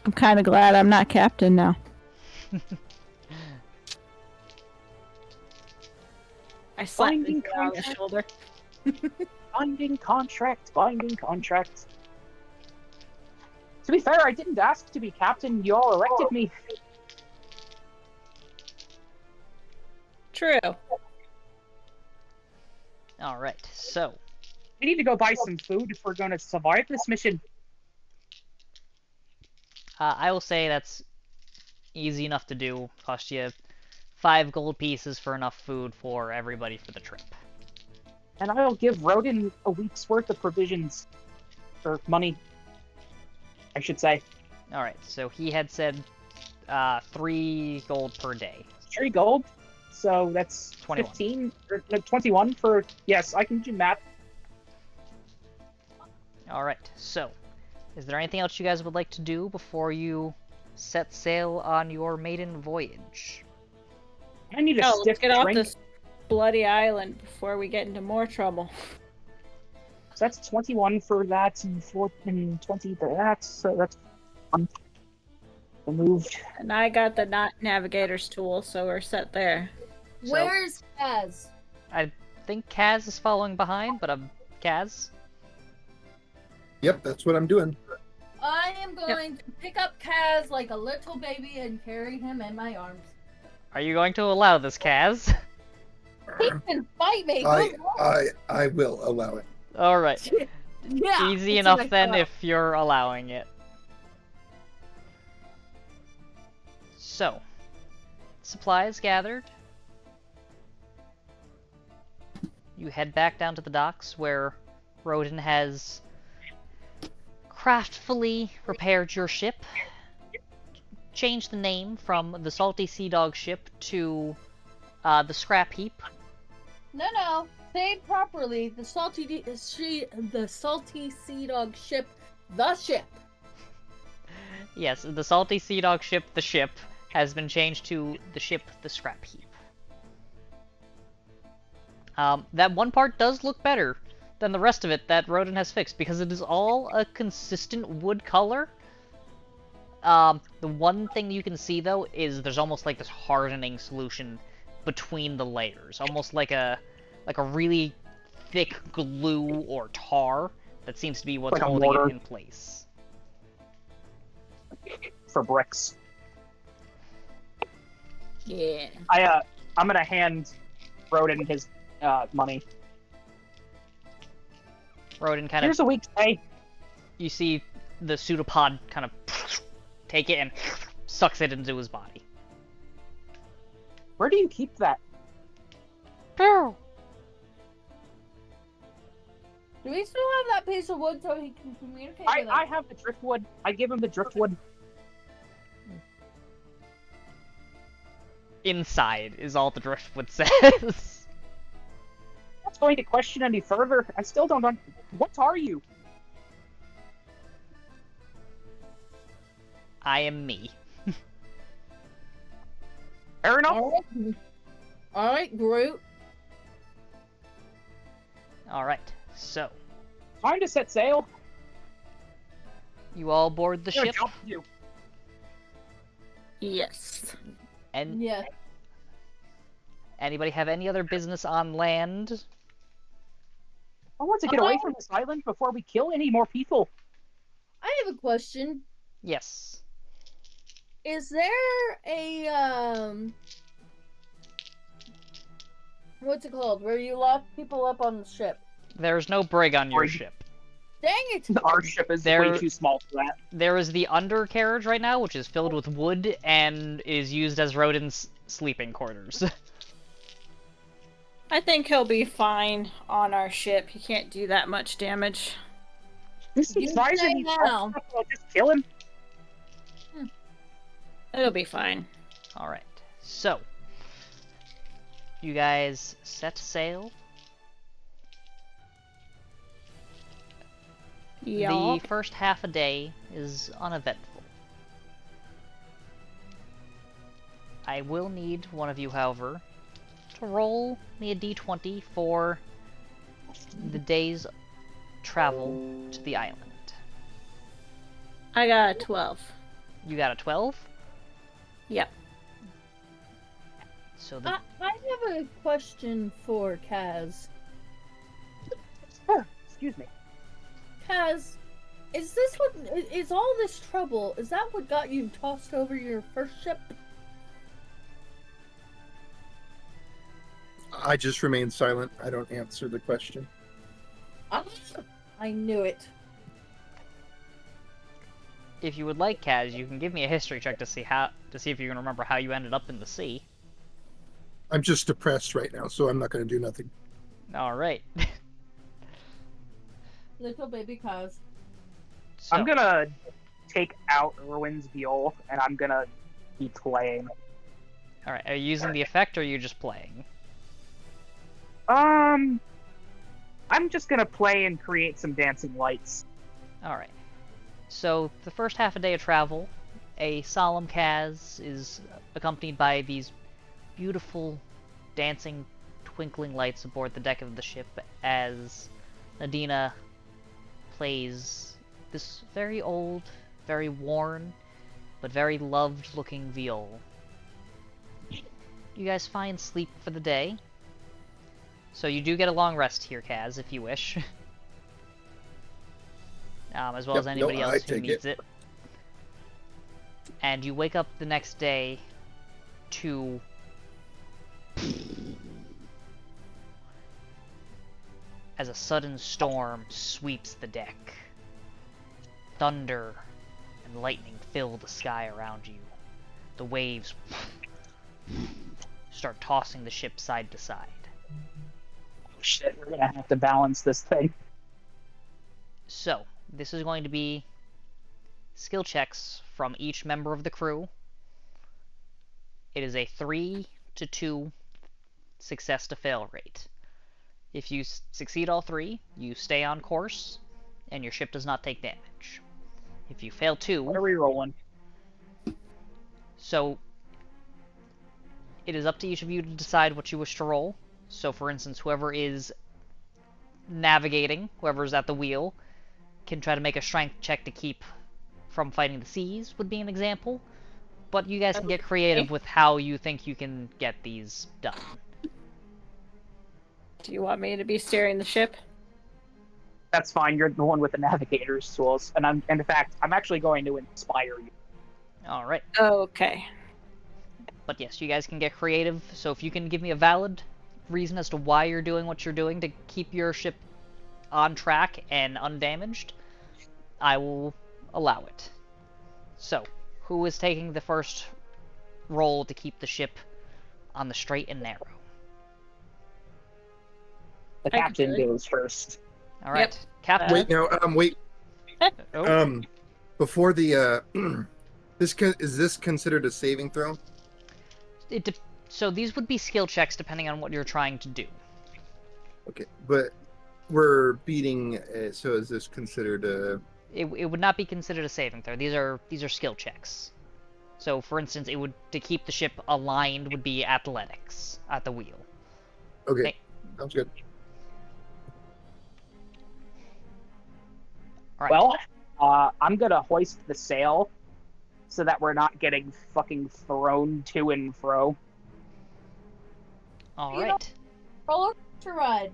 I'm kind of glad I'm not captain now. I slapped Finding him on the contact. shoulder. Binding contract. To be fair, I didn't ask to be captain. You all elected me. True. Alright, so We need to go buy some food if we're going to survive this mission. I will say that's easy enough to do. Cost you 5 gold pieces for enough food for everybody for the trip. And I'll give Rodin a week's worth of provisions. Or money, I should say. Alright, so he had said 3 gold per day. 3 gold, so that's 21. 15, or 21 for... Yes, I can do math. Alright, so is there anything else you guys would like to do before you set sail on your maiden voyage? I need a No, let's stiff get off drink. this bloody island before we get into more trouble. So that's 21 for that, and 20 for that, so that's removed. And I got the navigator's tool, so we're set there. So- Where's Kaz? I think Kaz is following behind, but Kaz? Yep, that's what I'm doing. I am going to pick up Kaz like a little baby and carry him in my arms. Are you going to allow this, Kaz? He can fight me. I will allow it. Alright. Yeah, Easy that's enough what I then thought. if you're allowing it. So, supplies gathered. You head back down to the docks where Rodin has craftfully repaired your ship. Changed the name from the Salty Sea Dog ship to the Scrape-Heap. No. Say it properly. The salty sea dog ship, the ship. Yes, the Salty Sea Dog ship, the ship, has been changed to the ship, the Scrap-Heap. That one part does look better than the rest of it that Rodin has fixed, because it is all a consistent wood color. The one thing you can see, though, is there's almost like this hardening solution between the layers, almost like a really thick glue or tar that seems to be what's Like a holding mortar. it in place. For bricks. Yeah. I'm gonna hand Rodin his money. Rodin kind of, Here's a week's pay. you see the pseudopod kind of take it and sucks it into his body. Where do you keep that? Do we still have that piece of wood so he can communicate with us? I have the driftwood. I give him the driftwood. Inside is all the driftwood says. Not going to question any further. I still don't know. What are you? I am me. Fair enough. Alright, Groot. Alright, so, Time to set sail. you all board the I'm gonna ship, jump you. Yes. and Yeah. anybody have any other business on land? I want to get away from this island before we kill any more people. I have a question. Yes. Is there a what's it called? Where you lock people up on the ship? There's no brig on your Brig. ship. Dang it! Our ship is There- way too small for that. There is the undercarriage right now, which is filled with wood and is used as Rodin's sleeping quarters. I think he'll be fine on our ship. He can't do that much damage. This You is nice say and you now. I'll just kill him. It'll be fine. Alright, so, you guys set sail. Yeah. The first half a day is uneventful. I will need one of you, however, to roll me a d20 for the day's travel to the island. I got a 12. You got a 12? Yep. So the I have a question for Kaz. Excuse me. Kaz, is this what is all this trouble? Is that what got you tossed over your first ship? I just remain silent. I don't answer the question. I knew it. If you would like, Kaz, you can give me a history check to see if you can remember how you ended up in the sea. I'm just depressed right now, so I'm not going to do nothing. All right. Little baby Kaz. So, I'm gonna take out Erwin's viol, and I'm gonna be playing. all right. Are you using the effect, or are you just playing? I'm just gonna play and create some dancing lights. All right. So the first half a day of travel, a solemn Kaz is accompanied by these beautiful, dancing, twinkling lights aboard the deck of the ship as Nadina plays this very old, very worn, but very loved-looking viol. You guys find sleep for the day. So you do get a long rest here, Kaz, if you wish. As well as anybody else who needs it. And you wake up the next day to as a sudden storm sweeps the deck. Thunder and lightning fill the sky around you. The waves start tossing the ship side to side. Oh shit, we're gonna have to balance this thing. So, this is going to be skill checks from each member of the crew. It is a 3 to 2 success to fail rate. If you succeed all 3, you stay on course, and your ship does not take damage. If you fail 2... What are we rolling? So, it is up to each of you to decide what you wish to roll. So, for instance, whoever is navigating, whoever's at the wheel, can try to make a strength check to keep from fighting the seas, would be an example. But you guys can get creative with how you think you can get these done. Do you want me to be steering the ship? That's fine, you're the one with the navigator's tools. And in fact, I'm actually going to inspire you. Alright. Okay. But yes, you guys can get creative, so if you can give me a valid reason as to why you're doing what you're doing to keep your ship on track and undamaged, I will allow it. So, who is taking the first roll to keep the ship on the straight and narrow? The captain goes first. Alright, Yep. Captain. Wait, now, wait. Oh. Before the, is this considered a saving throw? So these would be skill checks depending on what you're trying to do. Okay, but we're beating, so is this considered a... It would not be considered a saving throw. These are skill checks. So, for instance, it would to keep the ship aligned would be athletics at the wheel. Okay, sounds good. All right. Well, I'm gonna hoist the sail so that we're not getting fucking thrown to and fro. All You know- right. Roller coaster ride.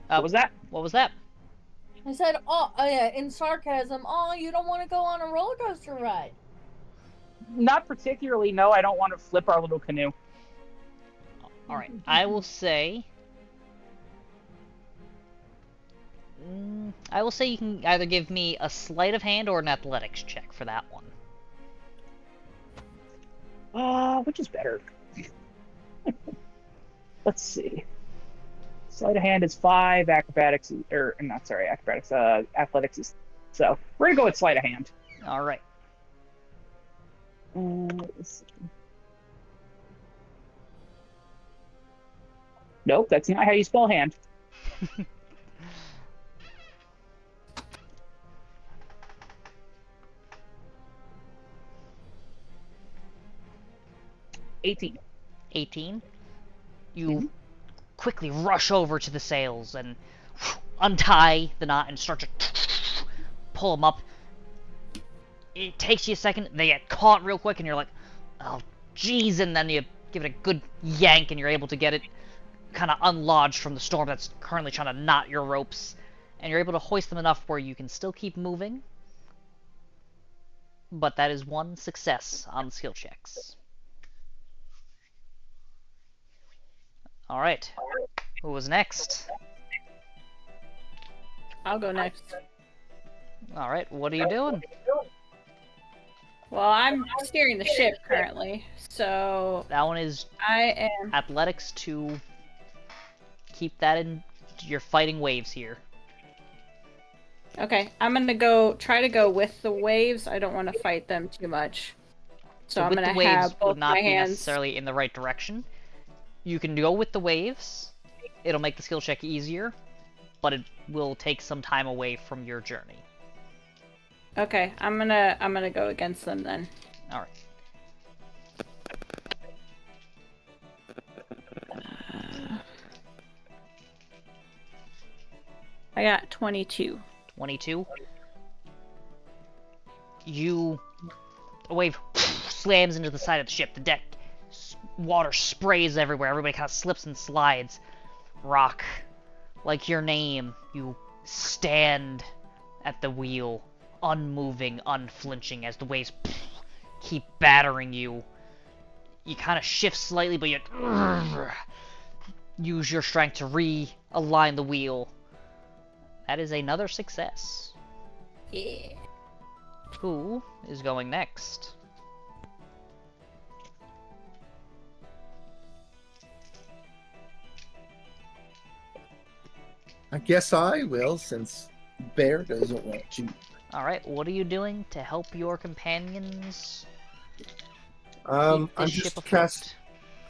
What was that? What was that? I said, oh, yeah, in sarcasm, oh, you don't want to go on a roller coaster ride. Not particularly, no, I don't want to flip our little canoe. All right. I will say. I will say you can either give me a sleight of hand or an athletics check for that one. Which is better? Let's see. Sleight of hand is 5, acrobatics is, athletics is, so we're gonna go with sleight of hand. All right. Let's see. Nope, that's not how you spell hand. $18. 18. You quickly rush over to the sails and untie the knot and start to pull them up. It takes you a second, they get caught real quick, and you're like, oh, jeez, and then you give it a good yank, and you're able to get it kind of unlodged from the storm that's currently trying to knot your ropes, and you're able to hoist them enough where you can still keep moving. But that is one success on the skill checks. Alright. Who was next? I'll go next. Alright, what are you doing? Well, I'm steering the ship currently, so That one is I am. athletics to keep that in. You're fighting waves here. Okay, I'm gonna try to go with the waves. I don't want to fight them too much. So I'm with gonna the waves have both would not my be hands. necessarily in the right direction. You can go with the waves. It'll make the skill check easier, but it will take some time away from your journey. Okay, I'm gonna go against them then. All right. I got 22. 22. A wave slams into the side of the ship. The deck, water sprays everywhere. Everybody kind of slips and slides. Rock, like your name, you stand at the wheel, unmoving, unflinching, as the waves keep battering you. You kind of shift slightly, but you use your strength to realign the wheel. That is another success. Yeah. Who is going next? I guess I will, since Bear doesn't want to. Alright, what are you doing to help your companions keep I'm this ship just afloat?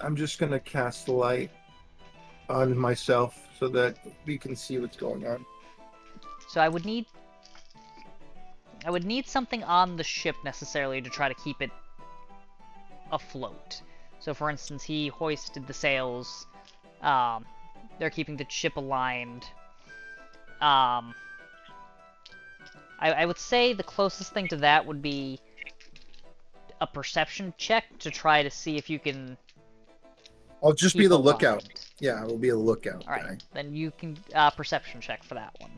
I'm just gonna cast the light on myself so that we can see what's going on. So I would need something on the ship necessarily to try to keep it afloat. So for instance, he hoisted the sails. They're keeping the ship aligned. I would say the closest thing to that would be a perception check to try to see if you can. I'll just be keep the a lookout. bond. Yeah, I will be a lookout All right, guy. then you can perception check for that one.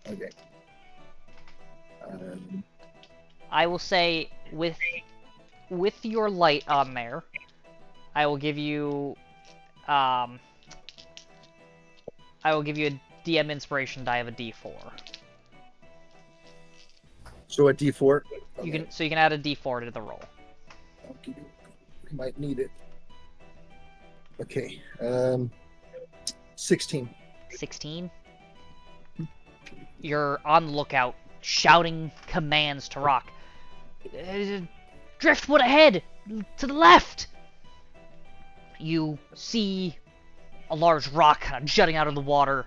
Okay. I will say with your light on there, I will give you a DM inspiration die of a D4. So a D4. You can add a D4 to the roll. Okay. We might need it. Okay. 16. 16. You're on the lookout, shouting commands to Rock. Driftwood ahead! To the left! You see a large rock kind of jutting out of the water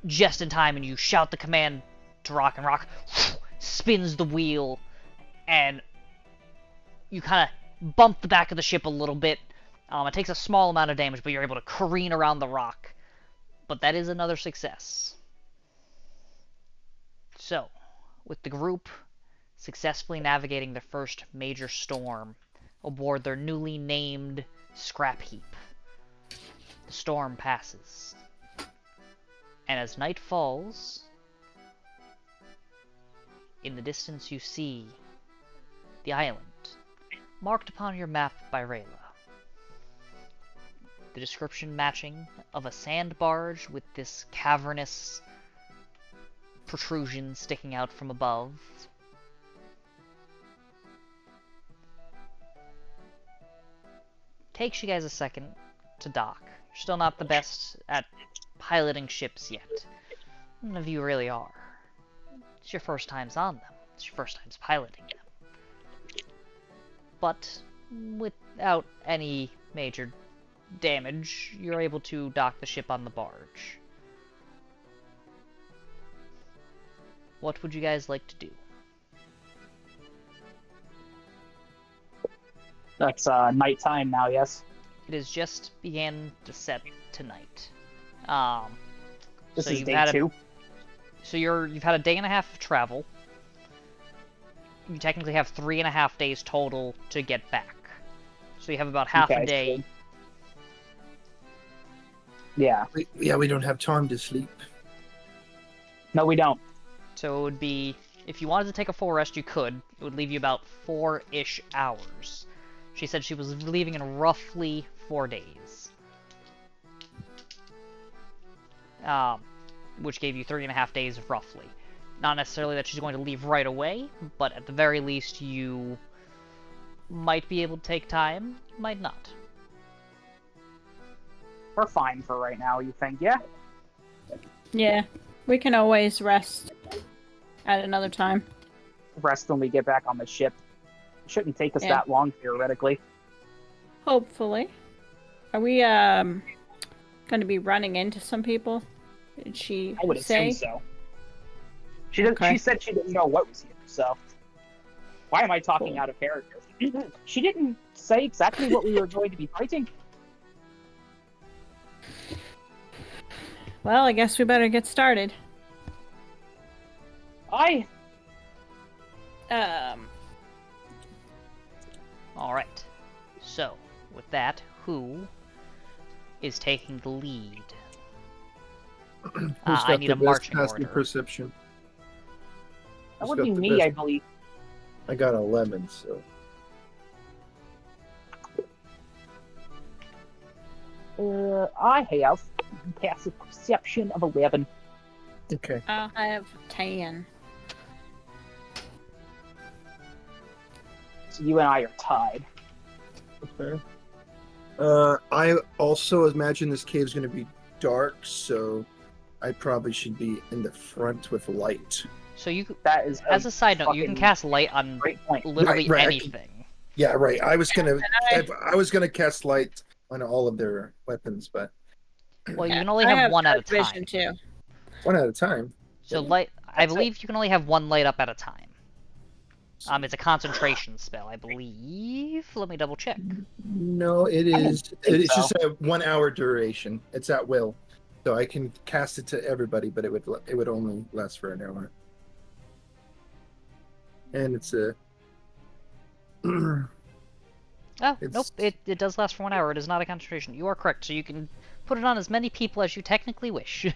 just in time, and you shout the command to Rock, and Rock spins the wheel, and you kind of bump the back of the ship a little bit. It takes a small amount of damage, but you're able to careen around the rock. But that is another success. So, with the group successfully navigating their first major storm aboard their newly named Scrape-Heap, the storm passes. And as night falls, in the distance you see the island, marked upon your map by Rayla. The description matching of a sand barge with this cavernous protrusion sticking out from above. Takes you guys a second to dock. You're still not the best at piloting ships yet. None of you really are. It's your first times on them. It's your first times piloting them. But without any major damage, you're able to dock the ship on the barge. What would you guys like to do? That's nighttime now, yes? It has just began to set tonight. This so is you've day had 2. So you've had a day and a half of travel. You technically have 3.5 days total to get back. So you have about half a Okay, day. Yeah. We don't have time to sleep. No, we don't. So it would be, if you wanted to take a full rest, you could. It would leave you about 4-ish hours. She said she was leaving in roughly 4 days. Which gave you 3.5 days roughly. Not necessarily that she's going to leave right away, but at the very least you might be able to take time, might not. We're fine for right now, you think, yeah? Yeah, we can always rest at another time. Rest when we get back on the ship. It shouldn't take us Yeah. that long, theoretically. Hopefully. Are we going to be running into some people? Did she I would say? assume so. She didn't. Okay. She said she didn't know what was here, so... Why am I talking Cool. out of character? She didn't say exactly what we were going to be fighting. Well, I guess we better get started. Alright. So, with that, who is taking the lead? Who's I got need the a best marching casting order. perception? That Who's would got be the me, best- I believe. I got 11, so. I have passive perception of 11. Okay. I have 10. So you and I are tied. Okay. I also imagine this cave's going to be dark, so I probably should be in the front with light. So you, That is as a side note, you can fucking cast light on great point. literally Right. anything. Yeah, right. I was gonna, I- I was gonna cast light on all of their weapons, but Well, you Yeah, can only I have one at a dark vision time. too. one at a time. So light, I That's it. believe you can only have one light up at a time. It's a concentration spell, I believe. Let me double check. No, it I don't is. think It's so. just a 1 hour duration. It's at will, so I can cast it to everybody, but it would only last for an hour. And it's a. Oh, It's- nope, it does last for 1 hour. It is not a concentration. You are correct, so you can put it on as many people as you technically wish.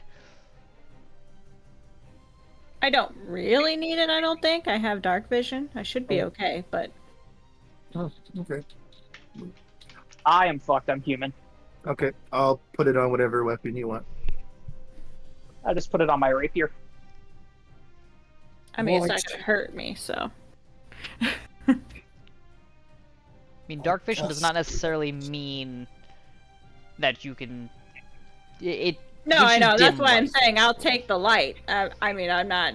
I don't really need it, I don't think. I have dark vision. I should be okay, but Oh, okay. I am fucked. I'm human. Okay, I'll put it on whatever weapon you want. I just put it on my rapier. I mean, it's Well, not going to hurt me, so. I mean, dark vision does not necessarily mean that you can. It No, gives I you know. That's dim why I'm light. saying I'll take the light. I mean, I'm not.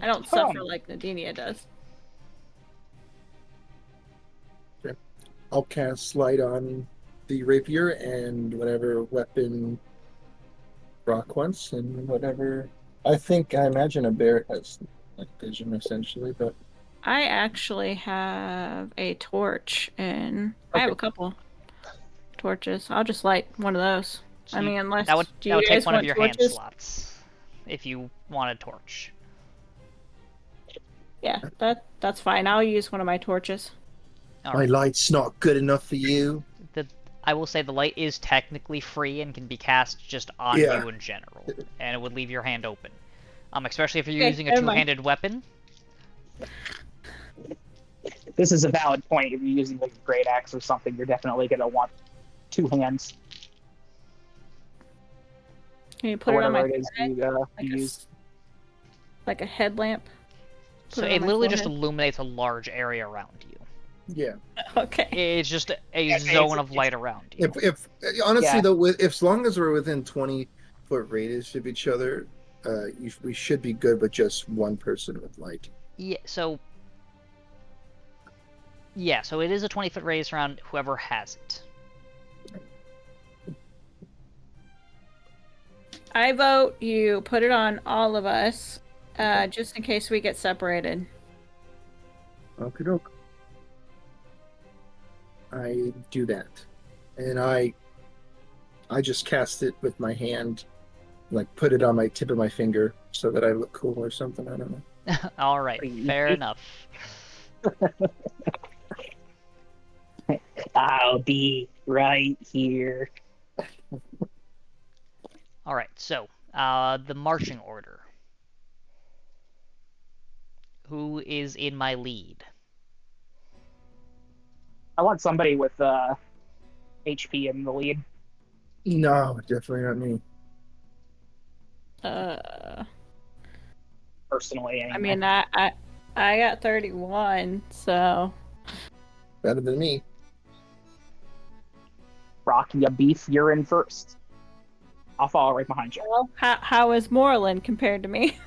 I don't suffer like Nadinia does. I'll cast light on the rapier and whatever weapon Brock wants, and whatever. I imagine a bear has like vision essentially, but I actually have a torch, and I have a couple torches. I'll just light one of those. So I mean, unless that would do you take guys one of want your hand torches? slots if you want a torch. Yeah, that's fine. I'll use one of my torches. All my right. light's not good enough for you. I will say the light is technically free and can be cast just on Yeah. you in general, and it would leave your hand open. Especially if you're Okay, using a never mind. two-handed weapon. This is a valid point. If you're using like a great axe or something, you're definitely going to want 2 hands. Can you put Or it on my whatever it is forehead? you Like, use. like a headlamp? So Put it on it my literally just forehead? illuminates a large area around you. Yeah. Okay. It's just a Yeah, zone of light around you. If honestly Yeah. though, if as long as we're within 20-foot radius of each other, we should be good with just one person with light. Yeah, so it is a 20-foot radius around whoever has it. I vote you put it on all of us, just in case we get separated. Okie doke. I do that, and I just cast it with my hand, like put it on my tip of my finger so that I look cool or something. I don't know. All right, fair enough. I'll be right here. Alright, so, the marching order. Who is in my lead? I want somebody with HP in the lead. No, definitely not me. Personally, anyway. I mean, I got 31, so Better than me. Rocky, a beef, you're in first. I'll follow right behind you. well, how is Moreland compared to me?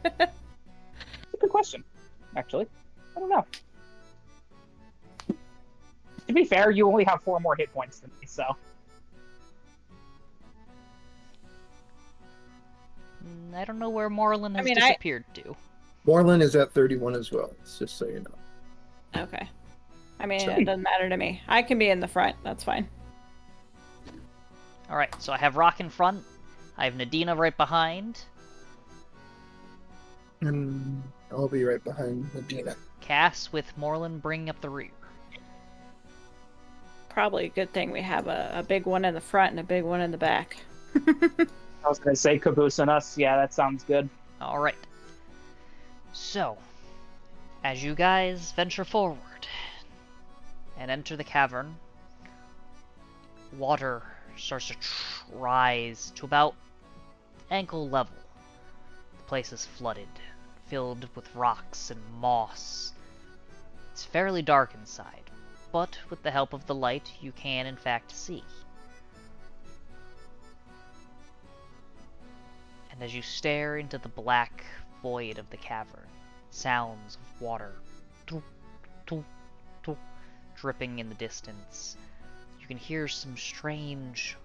That's a good question, actually. I don't know. To be fair, you only have 4 more hit points than me, so. I don't know where Moreland has I mean, disappeared to. Moreland is at 31 as well. It's just so you know. Okay. I mean, Sweet. it doesn't matter to me. I can be in the front. That's fine. Alright, so I have Rock in front. I have Nadina right behind. And I'll be right behind Medina. Cass with Moreland bringing up the rear. Probably a good thing we have a big one in the front and a big one in the back. I was going to say caboose on us. Yeah, that sounds good. Alright. So, as you guys venture forward and enter the cavern, water starts to rise to about ankle level. The place is flooded, filled with rocks and moss. It's fairly dark inside, but with the help of the light, you can in fact see. And as you stare into the black void of the cavern, sounds of water dripping in the distance. You can hear some strange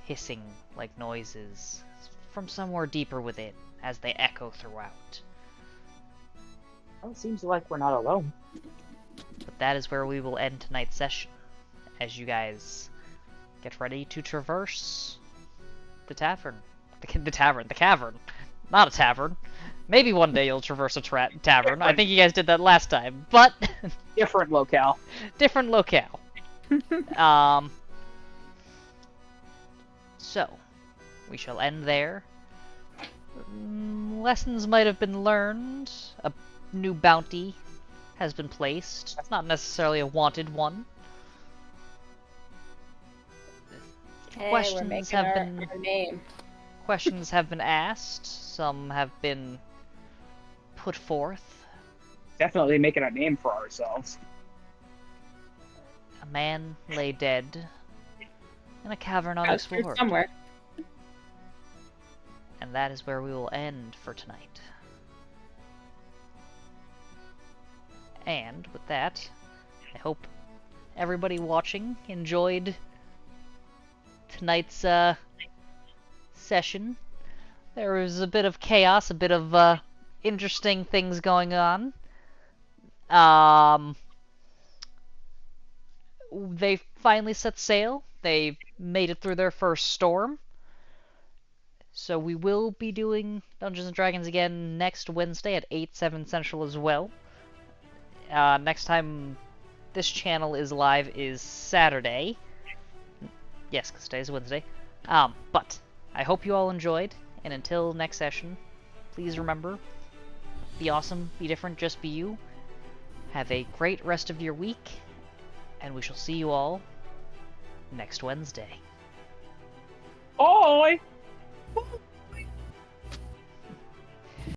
hissing like noises from somewhere deeper within as they echo throughout. Well, it seems like we're not alone. But that is where we will end tonight's session, as you guys get ready to traverse the tavern. The cavern. Not a tavern. Maybe one day you'll traverse a tavern. I think you guys did that last time, but... Different locale. different locale. So, we shall end there. Lessons might have been learned. A new bounty has been placed. Not necessarily a wanted one. Hey, Questions we're making have our been name. questions have been asked. Some have been put forth. Definitely making a name for ourselves. A man lay dead in a cavern unexplored. Somewhere. And that is where we will end for tonight. And with that, I hope everybody watching enjoyed tonight's session. There was a bit of chaos, a bit of interesting things going on. They finally set sail. They made it through their first storm. So we will be doing Dungeons & Dragons again next Wednesday at 8, 7 Central as well. Next time this channel is live is Saturday. Yes, because today is Wednesday. But I hope you all enjoyed, and until next session, please remember, be awesome, be different, just be you. Have a great rest of your week, and we shall see you all next Wednesday. Bye!